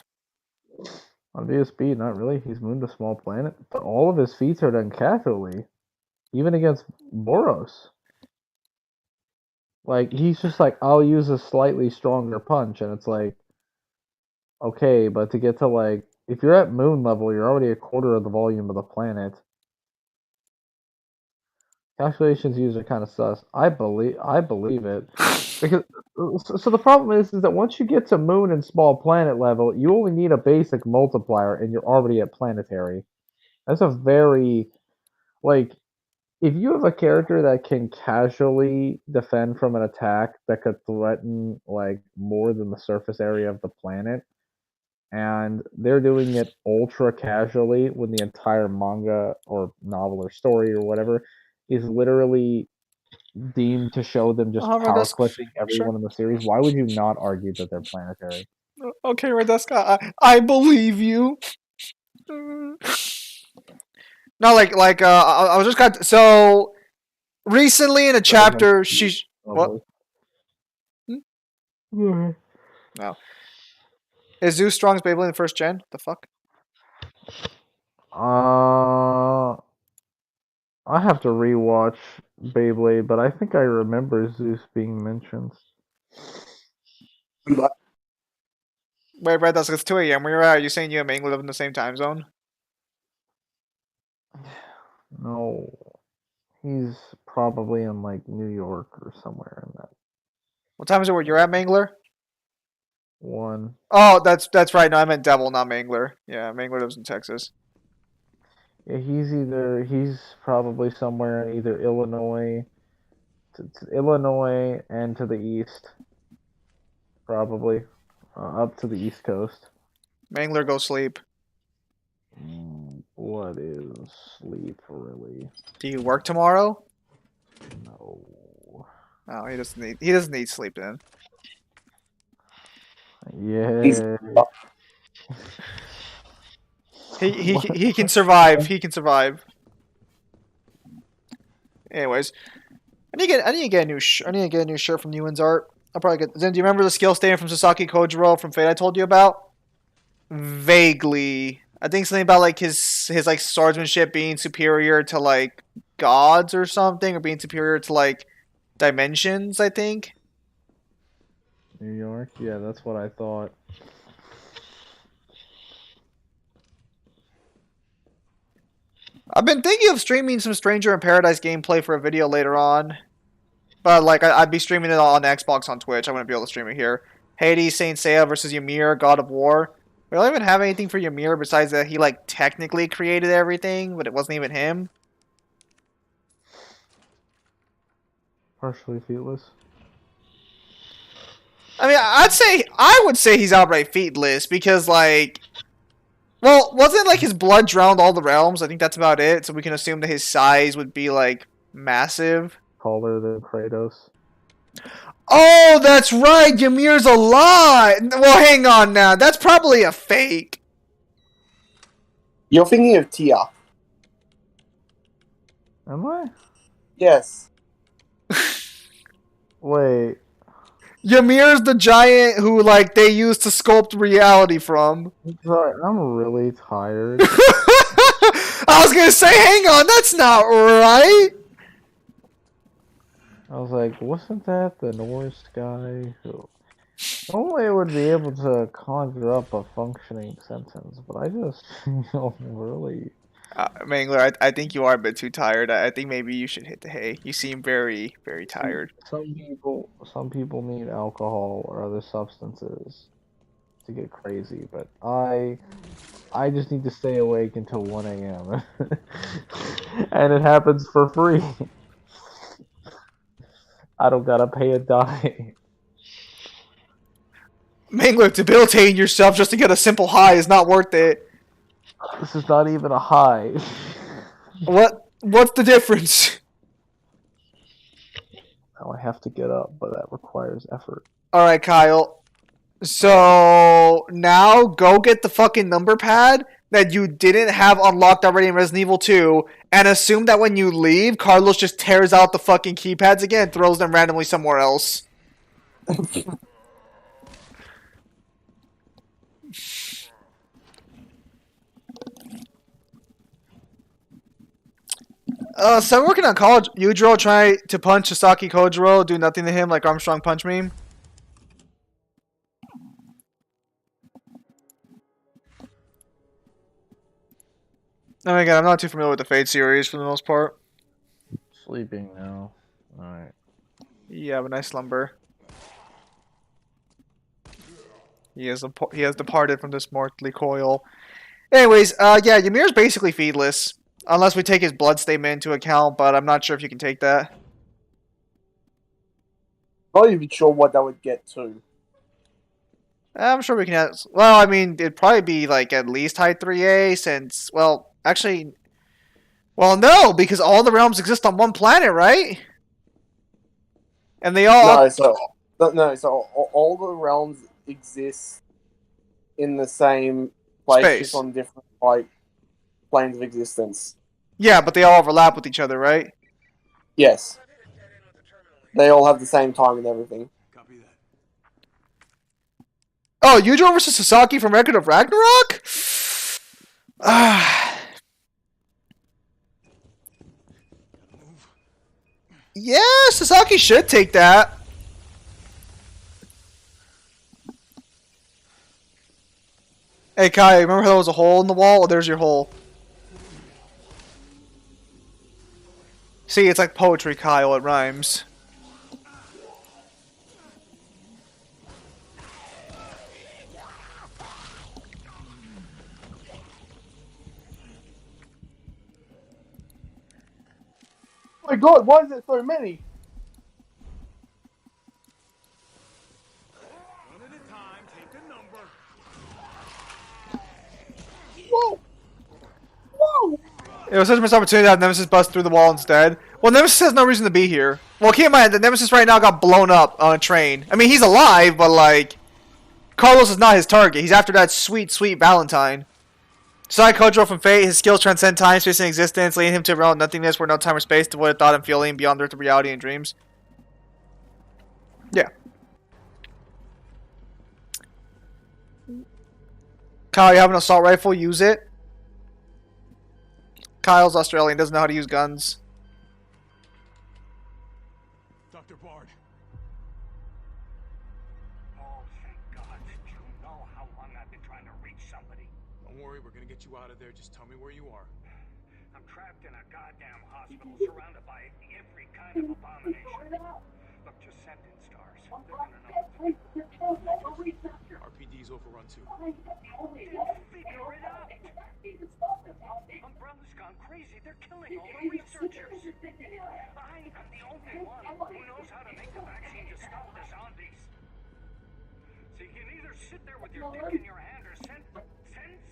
On VSB, not really. He's mooned a small planet, but all of his feats are done casually, even against Boros. Like, he's just like, I'll use a slightly stronger punch, and it's like, okay, but to get to, like, if you're at moon level, you're already a quarter of the volume of the planet. Calculations used are kind of sus. I believe it. Because, so the problem is that once you get to moon and small planet level, you only need a basic multiplier, and you're already at planetary. That's a very, like, if you have a character that can casually defend from an attack that could threaten, like, more than the surface area of the planet, and they're doing it ultra casually when the entire manga or novel or story or whatever is literally deemed to show them just power clipping everyone in the series, why would you not argue that they're planetary? Okay, Redeska, I believe you. No, I was just got so recently in a chapter she's what? No. Is Zeus Strong's Beyblade in first gen? The fuck? I have to rewatch Beyblade, but I think I remember Zeus being mentioned. Wait, Red, that's 2 a.m. Where you're at? Are you saying you and Ming live in the same time zone? No. He's probably in, like, New York or somewhere in that. What time is it where you're at, Mangler? 1. Oh, that's right. No, I meant Devil, not Mangler. Yeah, Mangler lives in Texas. Yeah, he's probably somewhere in either Illinois and to the east. Probably. Up to the East Coast. Mangler, go sleep. What is sleep, really? Do you work tomorrow? No. Oh, he doesn't need sleep then. Yeah. He can survive. He can survive. Anyways, I need to get a new shirt from Ewan's art. I'll probably get. Zen, do you remember the skill stand from Sasaki Kojiro from Fate I told you about? Vaguely. I think something about like his like swordsmanship being superior to like gods or something, or being superior to like dimensions, I think. New York? Yeah, that's what I thought. I've been thinking of streaming some Stranger in Paradise gameplay for a video later on. But like I'd be streaming it on Xbox on Twitch. I wouldn't be able to stream it here. Hades, Saint Seiya versus Ymir, God of War. We don't even have anything for Ymir besides that he like technically created everything, but it wasn't even him. Partially feetless. I mean, I would say he's outright feetless because, like, well, wasn't like his blood drowned all the realms? I think that's about it. So we can assume that his size would be like massive. Taller than Kratos. Oh, that's right. Ymir's a lot. Well, hang on now. That's probably a fake. You're thinking of Tia. Am I? Yes. Wait. Ymir's the giant who, like, they used to sculpt reality from. Sorry, I'm really tired. I was gonna say, hang on, that's not right. I was like, wasn't that the Norse guy who... Normally I would be able to conjure up a functioning sentence, but I just feel really... Mangler, I think you are a bit too tired. I think maybe you should hit the hay. You seem very, very tired. Some people need alcohol or other substances to get crazy, but I just need to stay awake until 1 a.m. and it happens for free. I don't gotta pay a dime. Mangler, debilitating yourself just to get a simple high is not worth it. This is not even a high. What's the difference? Now I have to get up, but that requires effort. Alright, Kyle. So, now go get the fucking number pad that you didn't have unlocked already in Resident Evil 2, and assume that when you leave, Carlos just tears out the fucking keypads again and throws them randomly somewhere else. So I'm working on college. Yujiro try to punch Sasaki Kojiro, do nothing to him like Armstrong punch meme. Oh my god, I'm not too familiar with the Fate series for the most part. Sleeping now. Alright. You have a nice slumber. He has departed from this mortally coil. Anyways, yeah, Ymir's basically feedless. Unless we take his blood statement into account, but I'm not sure if you can take that. Not even sure what that would get to. I'm sure we can have... Well, I mean, it'd probably be, like, at least high 3A since... Well, actually... Well, no, because all the realms exist on one planet, right? And they all... No, so all the realms exist in the same place, Space. just on different, like, planes of existence. Yeah, but they all overlap with each other, right? Yes. They all have the same time and everything. Copy that. Oh, Yujiro versus Sasaki from Record of Ragnarok? Yeah, Sasaki should take that. Hey, Kai, remember how there was a hole in the wall? Oh, there's your hole. See, it's like poetry, Kyle. It rhymes. Oh my god, why is there so many? One at a time, take a number. Whoa! Whoa! It was such a missed opportunity to have Nemesis bust through the wall instead. Well, Nemesis has no reason to be here. Well, keep in mind that Nemesis right now got blown up on a train. I mean, he's alive, but, like... Carlos is not his target. He's after that sweet, sweet Valentine. Sasaki Kojiro from Fate, his skills transcend time, space, and existence, leading him to a realm of nothingness where no time or space, devoid of thought and feeling, beyond earth to reality and dreams. Yeah. Kyle, you have an assault rifle? Use it. Kyle's Australian, doesn't know how to use guns. Dr. Bard. Oh, thank God. You know how long I've been trying to reach somebody. Don't worry, we're gonna get you out of there. Just tell me where you are. I'm trapped in a goddamn hospital surrounded by every kind of abomination. Look, just send in stars. They're gonna know what to do. RPD's overrun too. Figure it out. Umbrella's gone crazy. They're killing all the researchers. I am the only one who knows how to make the vaccine to stop the zombies. So you can either sit there with your dick in your hand or send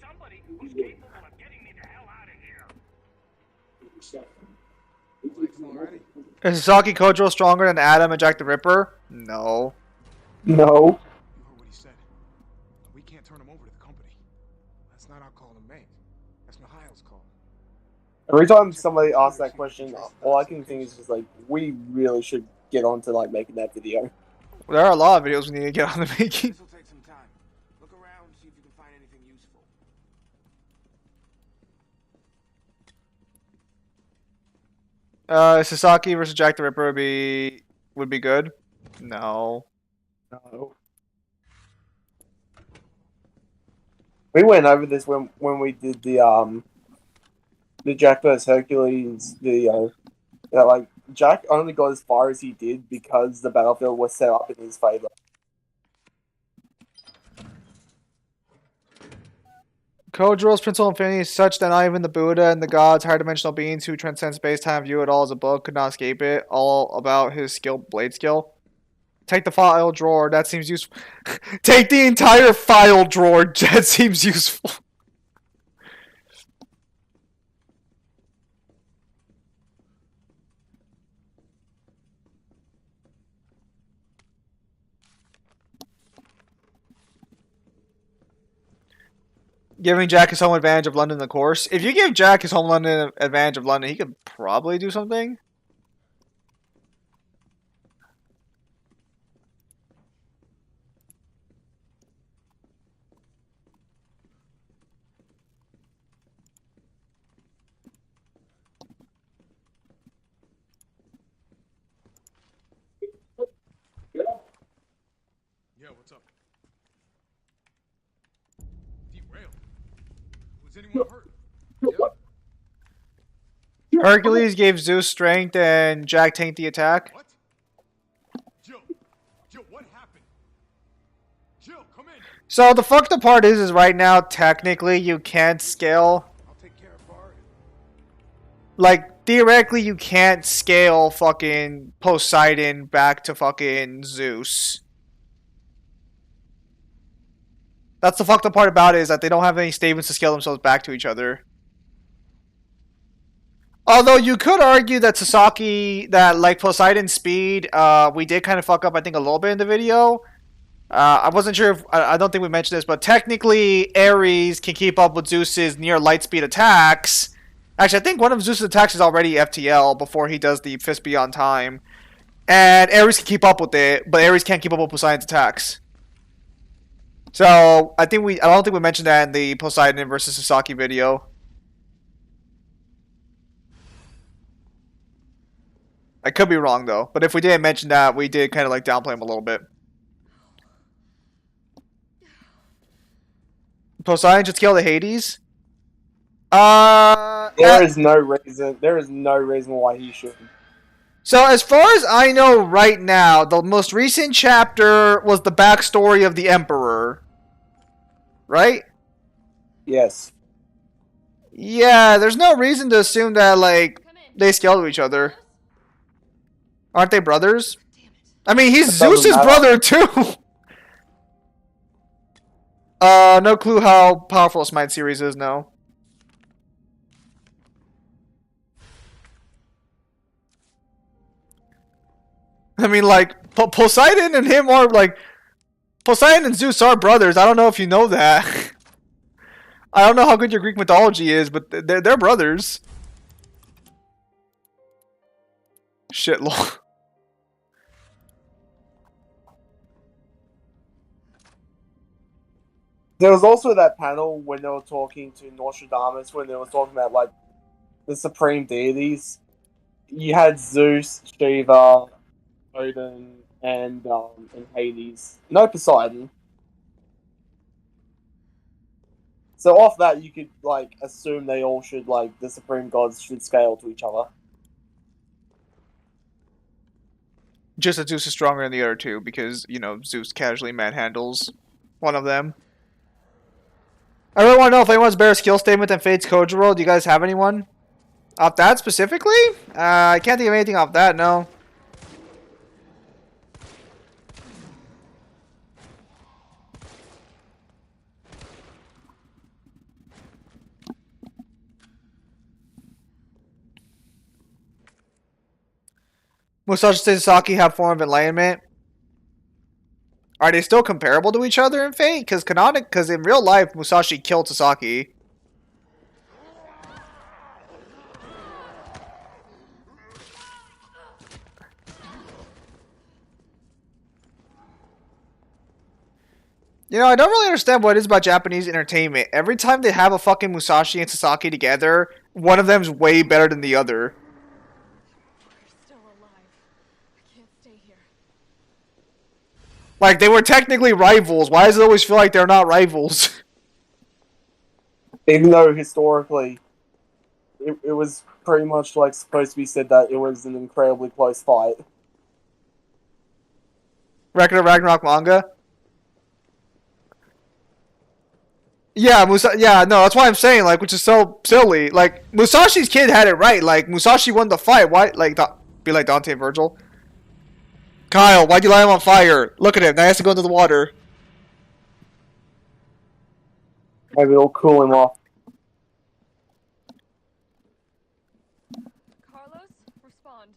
somebody who's capable of getting me the hell out of here. Already? Is Sasaki Kojiro stronger than Adam and Jack the Ripper? No. No. You heard what he said. We can't turn him over to the company. That's not our call to make. That's Mihail's call. Every time somebody asks that question, all I can think is just like, we really should get on to like making that video. There are a lot of videos we need to get on the making. This will take some time. Look around, see if you can find anything useful. Sasaki versus Jack the Ripper would be good. No. No. We went over this when we did the Jack vs Hercules video. That like Jack only got as far as he did because the battlefield was set up in his favor. Kojiro's Principle of Infinity is such that not even the Buddha and the gods, higher dimensional beings who transcend space-time view it all as a book, could not escape it. All about his blade skill. Take the file drawer, that seems useful. Take the entire file drawer, that seems useful. Giving Jack his home advantage of London in the course. If you give Jack his home London advantage of London, he could probably do something. Yeah, what's up? Derailed. Was anyone hurt? Hercules gave Zeus strength and Jack tanked the attack. What? Jill, what happened? Jill, come in. So the fucked up part is right now technically you can't scale. I'll take care of Bard. Like theoretically you can't scale fucking Poseidon back to fucking Zeus. That's the fucked up part about it, is that they don't have any statements to scale themselves back to each other. Although you could argue that Sasaki, that like Poseidon's speed, we did kind of fuck up I think a little bit in the video. I wasn't sure if, I don't think we mentioned this, but technically Ares can keep up with Zeus's near light speed attacks. Actually, I think one of Zeus's attacks is already FTL before he does the Fist Beyond Time. And Ares can keep up with it, but Ares can't keep up with Poseidon's attacks. So, I don't think we mentioned that in the Poseidon versus Sasaki video. I could be wrong though, but if we didn't mention that, we did kind of like downplay him a little bit. Poseidon should scale to Hades. There is no reason why he should. So as far as I know right now, the most recent chapter was the backstory of the Emperor. Right? Yes. Yeah, there's no reason to assume that like they scale to each other. Aren't they brothers? I mean, he's Zeus's brother too. No clue how powerful a Smite series is, no. I mean, like, Poseidon and him are, like... Poseidon and Zeus are brothers. I don't know if you know that. I don't know how good your Greek mythology is, but they're brothers. Shit, lol. There was also that panel when they were talking to Nostradamus, when they were talking about, like, the supreme deities. You had Zeus, Shiva, Odin, and Hades. No Poseidon. So off that, you could, like, assume they all should, like, the supreme gods should scale to each other. Just that Zeus is stronger than the other two, because, you know, Zeus casually manhandles one of them. I really want to know if anyone's better skill statement than Fate's Kojiro. Do you guys have anyone? Off that specifically? I can't think of anything off that, no. Musashi and Sasaki have form of enlightenment. Are they still comparable to each other in Fate? Because in real life, Musashi killed Sasaki. You know, I don't really understand what it is about Japanese entertainment. Every time they have a fucking Musashi and Sasaki together, one of them's way better than the other. We're still alive. I can't stay here. Like, they were technically rivals. Why does it always feel like they're not rivals? Even though historically, it was pretty much like supposed to be said that it was an incredibly close fight. Record of Ragnarok manga? Yeah, no, that's why I'm saying, like, which is so silly. Like, Musashi's kid had it right. Like, Musashi won the fight. Why, like, be like Dante and Virgil? Kyle, why'd you light him on fire? Look at him. Now he has to go into the water. Maybe it'll cool him off. Carlos, respond.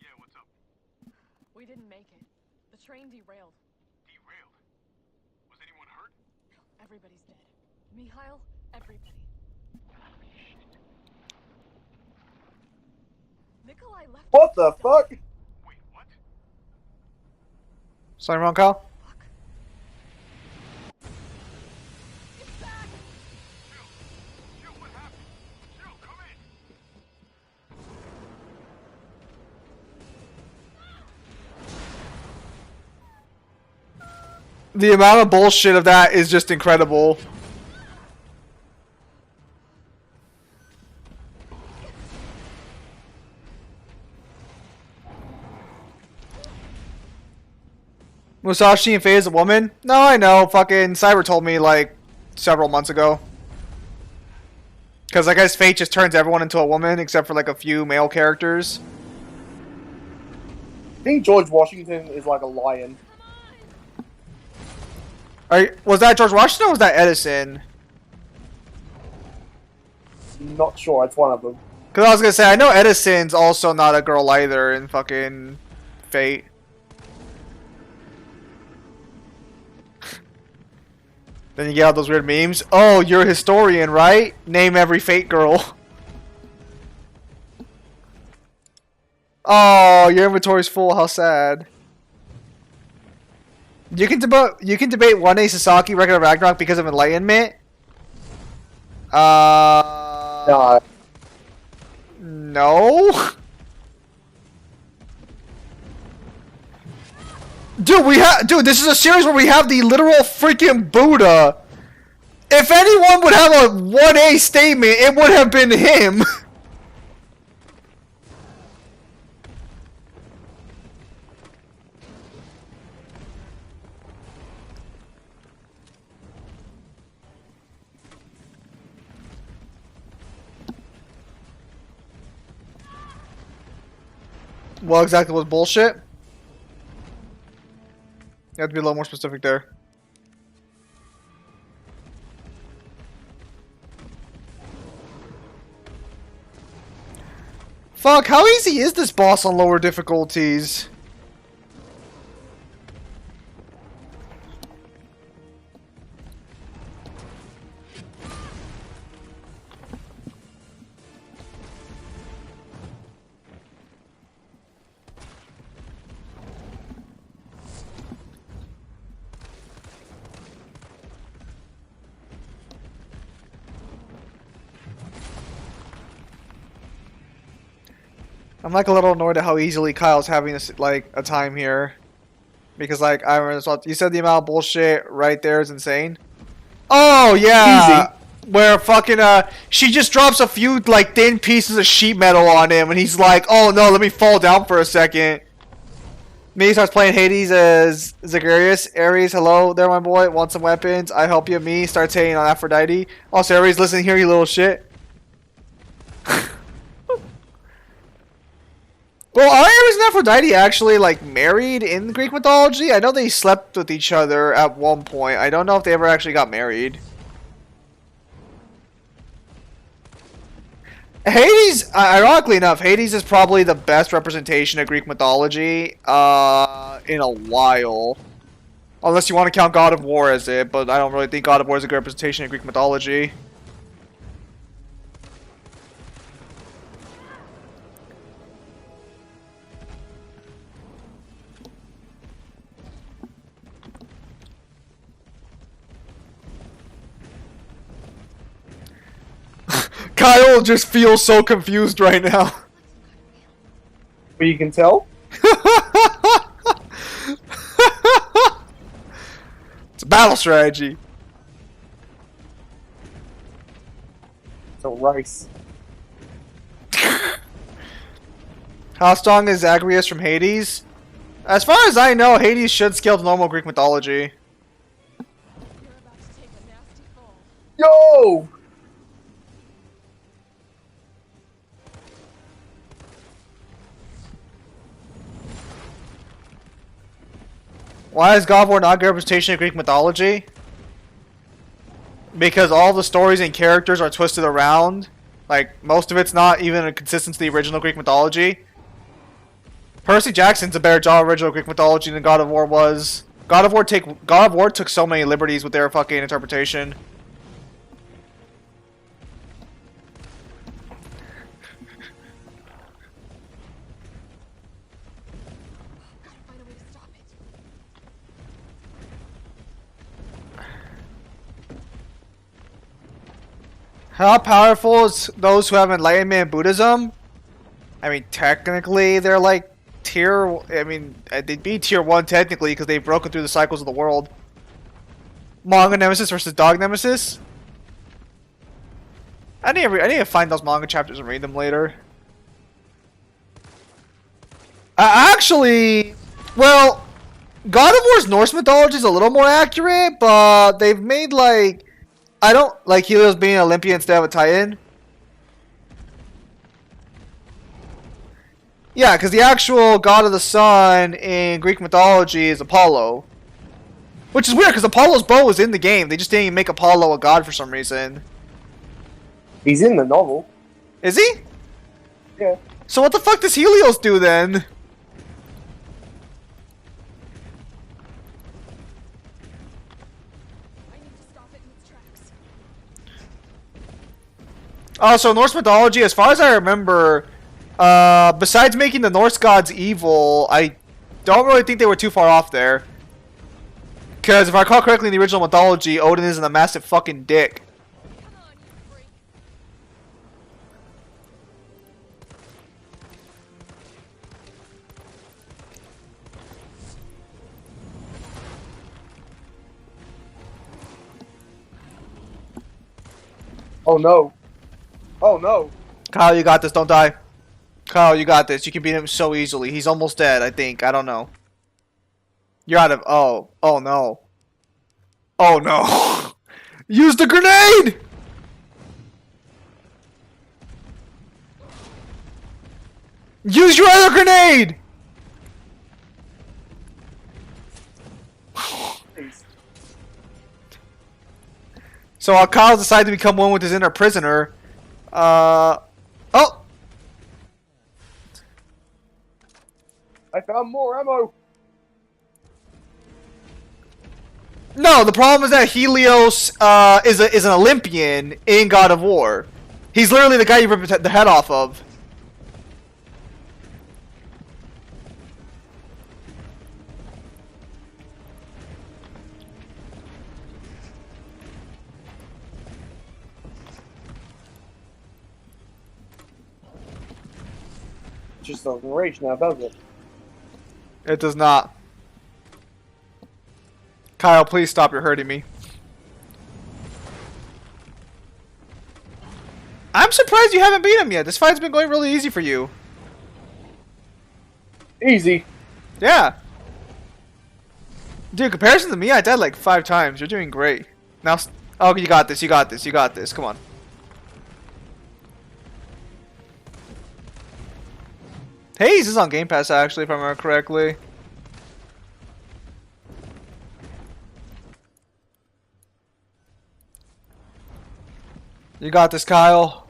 Yeah, what's up? We didn't make it. The train derailed. Derailed? Was anyone hurt? Everybody's dead. Mikhail, everybody. Nikolai left. What the fuck? Wait, what? Something wrong, Kyle? Jill, what happened? Jill, come in! The amount of bullshit of that is just incredible. Musashi and Faye is a woman? No, I know. Fucking Cyber told me, like, several months ago. Because I guess Fate just turns everyone into a woman, except for, like, a few male characters. I think George Washington is like a lion. Was that George Washington or was that Edison? Not sure, it's one of them. Because I was going to say, I know Edison's also not a girl either in fucking Fate. Then you get all those weird memes. Oh, you're a historian, right? Name every Fate girl. Oh, your inventory's full. How sad. You can debate 1A Sasaki Record of Ragnarok because of enlightenment. No. Dude, this is a series where we have the literal freaking Buddha. If anyone would have a 1A statement, it would have been him. Well, exactly was bullshit. You have to be a little more specific there. Fuck, how easy is this boss on lower difficulties? I'm like a little annoyed at how easily Kyle's having this, like, a time here. Because, like, I remember, you said the amount of bullshit right there is insane. Oh, yeah! Easy. Where fucking, she just drops a few, like, thin pieces of sheet metal on him, and he's like, oh no, let me fall down for a second. Me starts playing Hades as Zagreus. Ares, hello there, my boy. Want some weapons? I help you. Me starts hating on Aphrodite. Also, Ares, listen here, you little shit. Well, are Ares and Aphrodite actually, like, married in Greek mythology? I know they slept with each other at one point. I don't know if they ever actually got married. Hades, ironically enough, Hades is probably the best representation of Greek mythology in a while. Unless you want to count God of War as it, but I don't really think God of War is a good representation of Greek mythology. Kyle just feels so confused right now. But you can tell. It's a battle strategy. It's a race. How strong is Zagreus from Hades? As far as I know, Hades should scale to normal Greek mythology. You're about to take a nasty fall. Yo! Why is God of War not a good representation of Greek mythology? Because all the stories and characters are twisted around. Like, most of it's not even consistent to the original Greek mythology. Percy Jackson's a better job of original Greek mythology than God of War was. God of War took so many liberties with their fucking interpretation. Find a way to stop it. How powerful is those who have enlightenment in Buddhism? I mean, technically, they're like tier. I mean, they'd be tier 1 technically because they've broken through the cycles of the world. Manga Nemesis versus Dog Nemesis. I need to find those manga chapters and read them later. Actually, well, God of War's Norse mythology is a little more accurate, but they've made like, I don't like Helios being an Olympian instead of a Titan. Yeah, because the actual god of the sun in Greek mythology is Apollo. Which is weird, because Apollo's bow was in the game. They just didn't even make Apollo a god for some reason. He's in the novel. Is he? Yeah. So what the fuck does Helios do then? I need to stop it in its tracks. Oh, so Norse mythology, as far as I remember, besides making the Norse gods evil, I don't really think they were too far off there. Because if I recall correctly in the original mythology, Odin isn't a massive fucking dick. Come on, you freak. Oh no. Oh no. Kyle, you got this. Don't die. Kyle, you got this. You can beat him so easily. He's almost dead, I think. I don't know. You're out of... Oh. Oh, no. Oh, no. Use the grenade! Use your other grenade! So Kyle decided to become one with his inner prisoner. Oh! I found more ammo. No, the problem is that Helios is an Olympian in God of War. He's literally the guy you rip the head off of. Just doesn't rage now, does it? It does not. Kyle, please stop. You're hurting me. I'm surprised you haven't beat him yet. This fight's been going really easy for you. Easy. Yeah. Dude, in comparison to me, I died like 5 times. You're doing great. Now, oh, you got this. You got this. You got this. Come on. Haze is on Game Pass, actually, if I remember correctly. You got this, Kyle.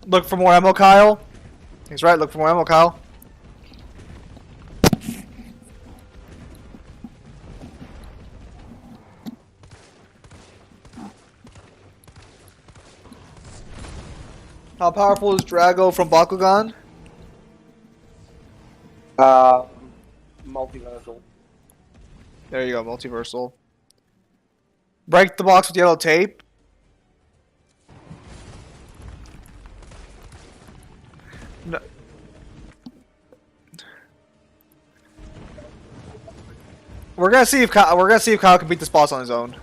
Look for more ammo, Kyle. He's right. Look for more ammo, Kyle. How powerful is Drago from Bakugan? Multiversal. There you go, multiversal. Break the box with yellow tape. No. We're gonna see if Kyle can beat this boss on his own.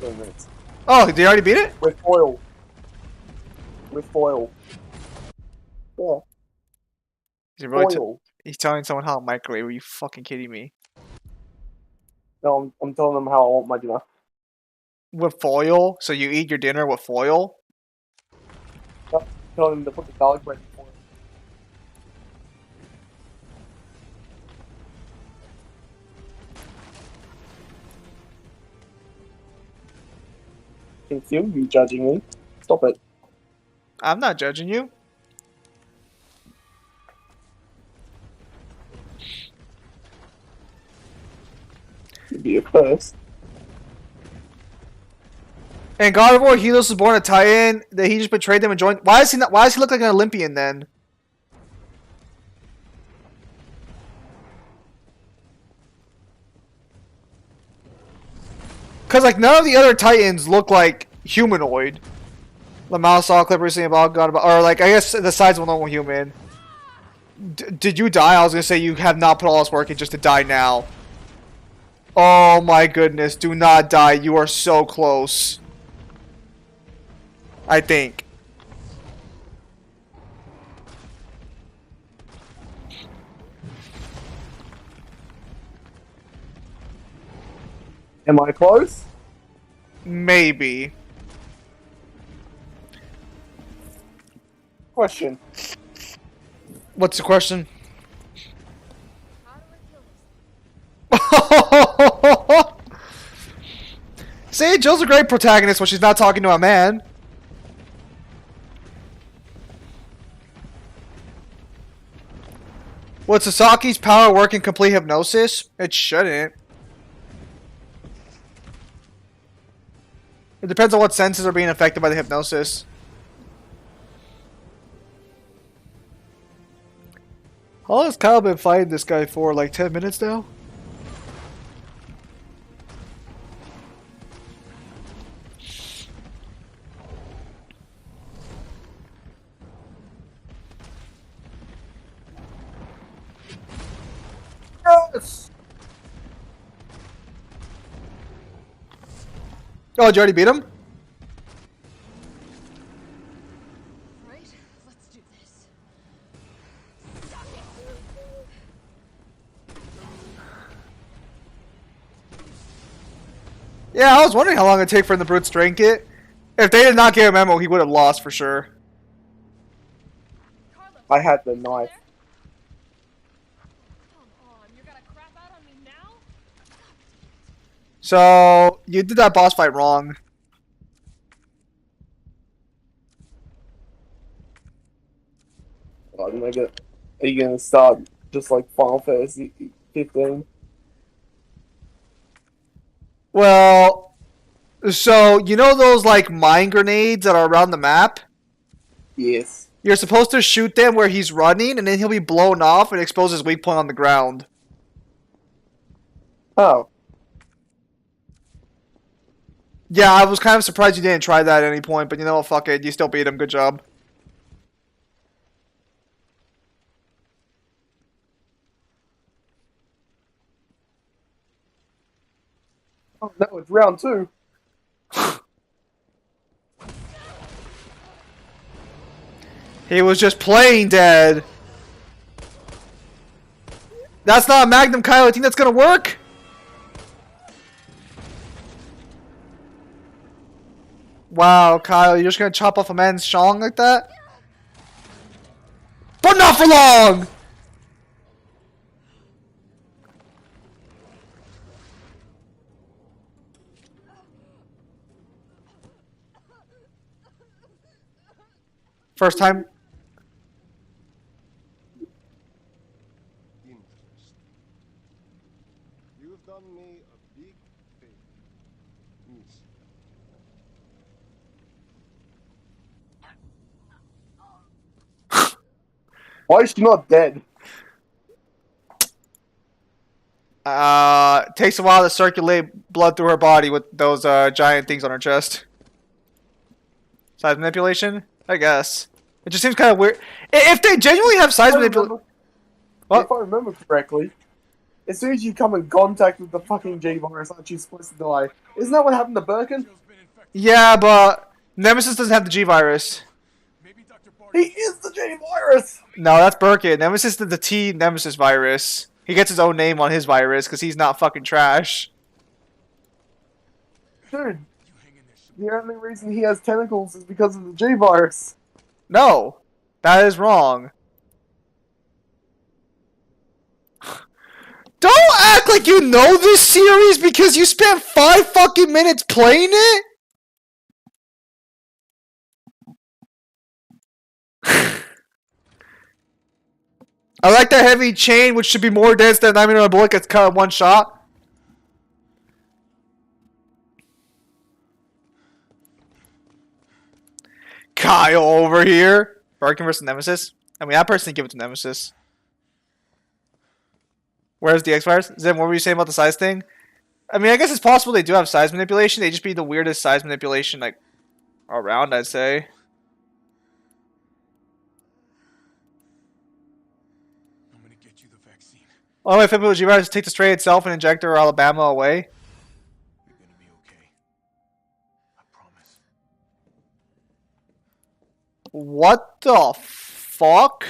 2 minutes. Oh, did he already beat it? With foil. With foil. Yeah. Is he really Foil. he's telling someone how to microwave. Are you fucking kidding me? No, I'm telling them how I want my dinner. With foil? So you eat your dinner with foil? Yep. Telling them to put the garlic bread in foil. Can feel you judging me. Stop it. I'm not judging you. You'd be a first. And God of War, Helios was born a Titan. That he just betrayed them and joined. Why is he not? Why does he look like an Olympian then? Because like none of the other Titans look like humanoid. The mouse saw Clippers saying about God, or like I guess the size of a normal human. Did you die? I was gonna say you have not put all this work in just to die now. Oh my goodness! Do not die. You are so close. I think. Am I close? Maybe. Question. What's the question? How do I kill this? See, Jill's a great protagonist when she's not talking to a man. Would Sasaki's power work in complete hypnosis? It shouldn't. It depends on what senses are being affected by the hypnosis. How long has Kyle been fighting this guy for? Like 10 minutes now? Yes! Oh, did you already beat him? Right? Let's do this. Yeah, I was wondering how long it'd take for the brutes to drink it. If they did not give him ammo, he would have lost for sure. Carlos, I had the knife. come on, you're gonna crap out on me now? So, you did that boss fight wrong. Are you gonna start just like Final Fantasy 15? Well, so, you know those like mine grenades that are around the map? Yes. You're supposed to shoot them where he's running, and then he'll be blown off and expose his weak point on the ground. Oh. Yeah, I was kind of surprised you didn't try that at any point, but you know what, fuck it, you still beat him, good job. Oh no, it's round 2. He was just playing dead. That's not a Magnum, Kyle. I think that's gonna work. Wow, Kyle, you're just gonna chop off a man's shong like that? But not for long! First time. Interest. You've done me a big favor, miss. Why is she not dead? Takes a while to circulate blood through her body with those giant things on her chest. Size manipulation? I guess. It just seems kind of weird. If they genuinely have size manipulation... If I remember correctly, as soon as you come in contact with the fucking G-Virus, aren't you supposed to die? Isn't that what happened to Birkin? Yeah, but Nemesis doesn't have the G-Virus. He is the G-Virus! No, that's Birkin. Nemesis did the T Nemesis virus. He gets his own name on his virus because he's not fucking trash. Dude, the only reason he has tentacles is because of the G-Virus. No, that is wrong. Don't act like you know this series because you spent 5 fucking minutes playing it? I like that heavy chain, which should be more dense than 9mm bullet gets cut in one shot. Kyle over here. Birkin versus Nemesis. I mean, that person can give it to Nemesis. Where's the X-Fires? Zim, what were you saying about the size thing? I mean, I guess it's possible they do have size manipulation. They just be the weirdest size manipulation, like, around, I'd say. I'm gonna get you the vaccine. Oh, my Fibula G-Virus take the stray itself and inject her Alabama away. You're gonna be okay. I promise. What the fuck?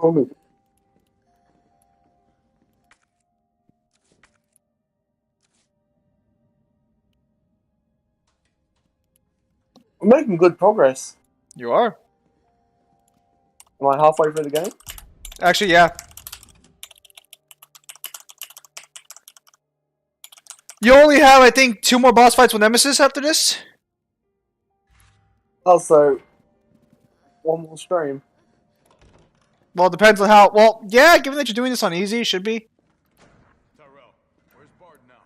Oh. I'm making good progress. You are. Am I halfway through the game? Actually, yeah. You only have, I think, 2 more boss fights with Nemesis after this? Also, one more stream. Well, it depends on how... Well, yeah, given that you're doing this on easy, should be. Tyrell, where's Bard now?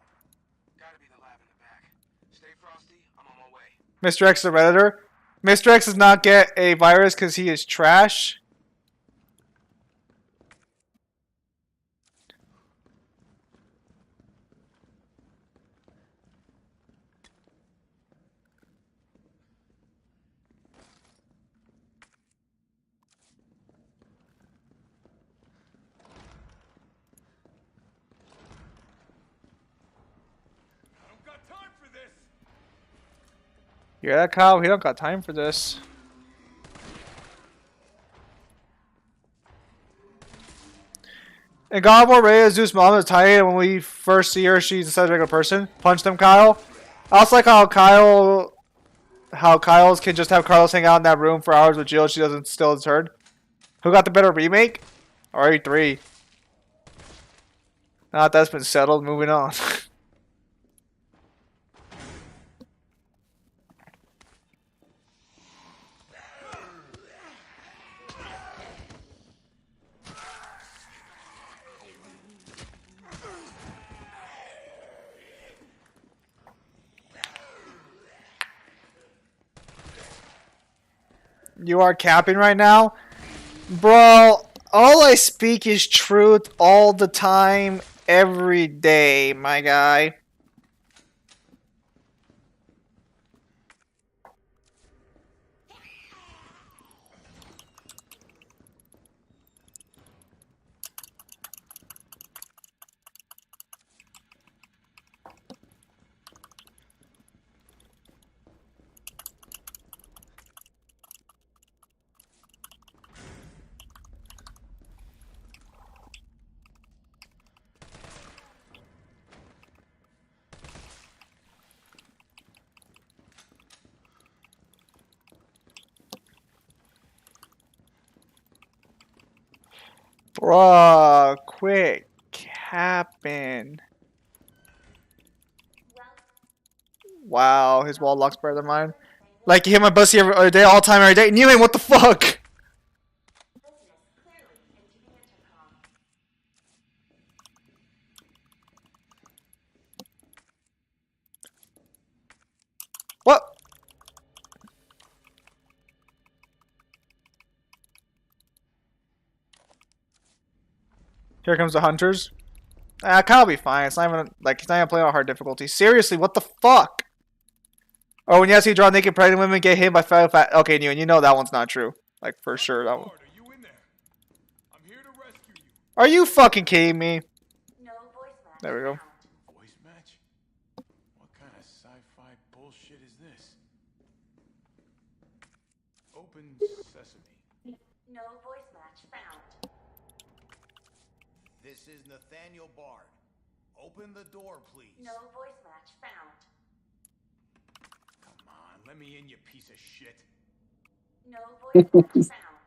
Gotta be the lab in the back. Stay frosty, I'm on my way. Mr. X is a Redditor. Mr. X does not get a virus because he is trash. I don't got time for this. You hear that, Kyle? He don't got time for this. And God of War Reyes, Zeus' mom is tight, and when we first see her, she's a regular person. Punch them, Kyle. I also like how Kyle's can just have Carlos hang out in that room for hours with Jill. She doesn't steal his turn. Who got the better remake? RE3. Now that's been settled, moving on. You are capping right now? Bro, all I speak is truth all the time, every day, my guy. Bruh, quit capping. Wow, his wall lock's better than mine. Like, you hit my bussy every day, all time, every day. Newman, what the fuck? What? Here comes the hunters. Ah, Kyle'll be fine. It's not even like he's not even playing on hard difficulty. Seriously, what the fuck? Oh, when you see draw naked pregnant women get hit by fat. Okay, you know that one's not true. Like for sure that one. Are you in there? I'm here to rescue you. Are you fucking kidding me? There we go. Voice match? What kind of sci-fi bullshit is this? Open sesame. No voice match found. This is Nathaniel Bard. Open the door, please. No voice match found. Come on, let me in, you piece of shit. No voice match found.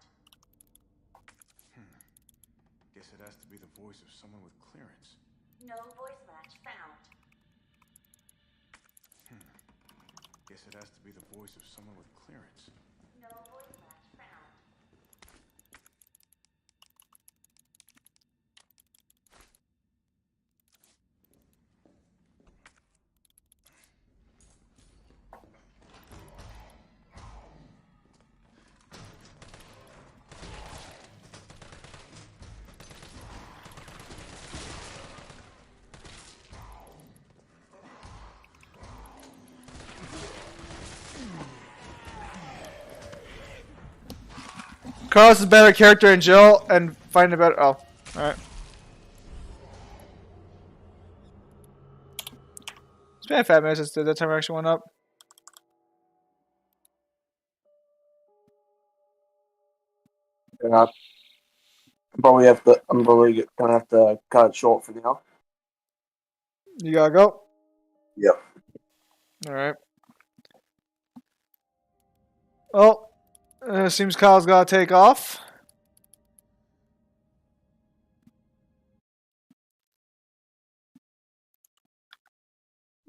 Guess it has to be the voice of someone with clearance. No voice match found. Guess it has to be the voice of someone with clearance. No voice match found. Carlos is a better character in Jill and finding a better. Oh, alright. It's been a fat minute since the timer actually went up. Yeah. I'm probably gonna have to cut it short for now. You gotta go? Yep. Alright. Well, seems Kyle's gotta take off.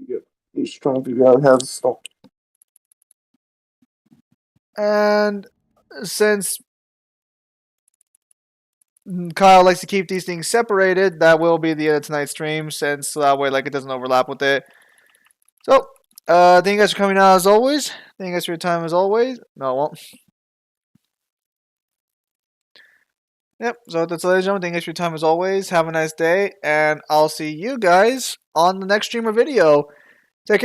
Yep. He's trying to figure out how to stop. And since Kyle likes to keep these things separated, that will be the end of tonight's stream, since that way like it doesn't overlap with it. So, thank you guys for coming out as always. Thank you guys for your time as always. No, it won't. Yep, so that's it, ladies and gentlemen. Thank you guys for your time as always. Have a nice day, and I'll see you guys on the next stream or video.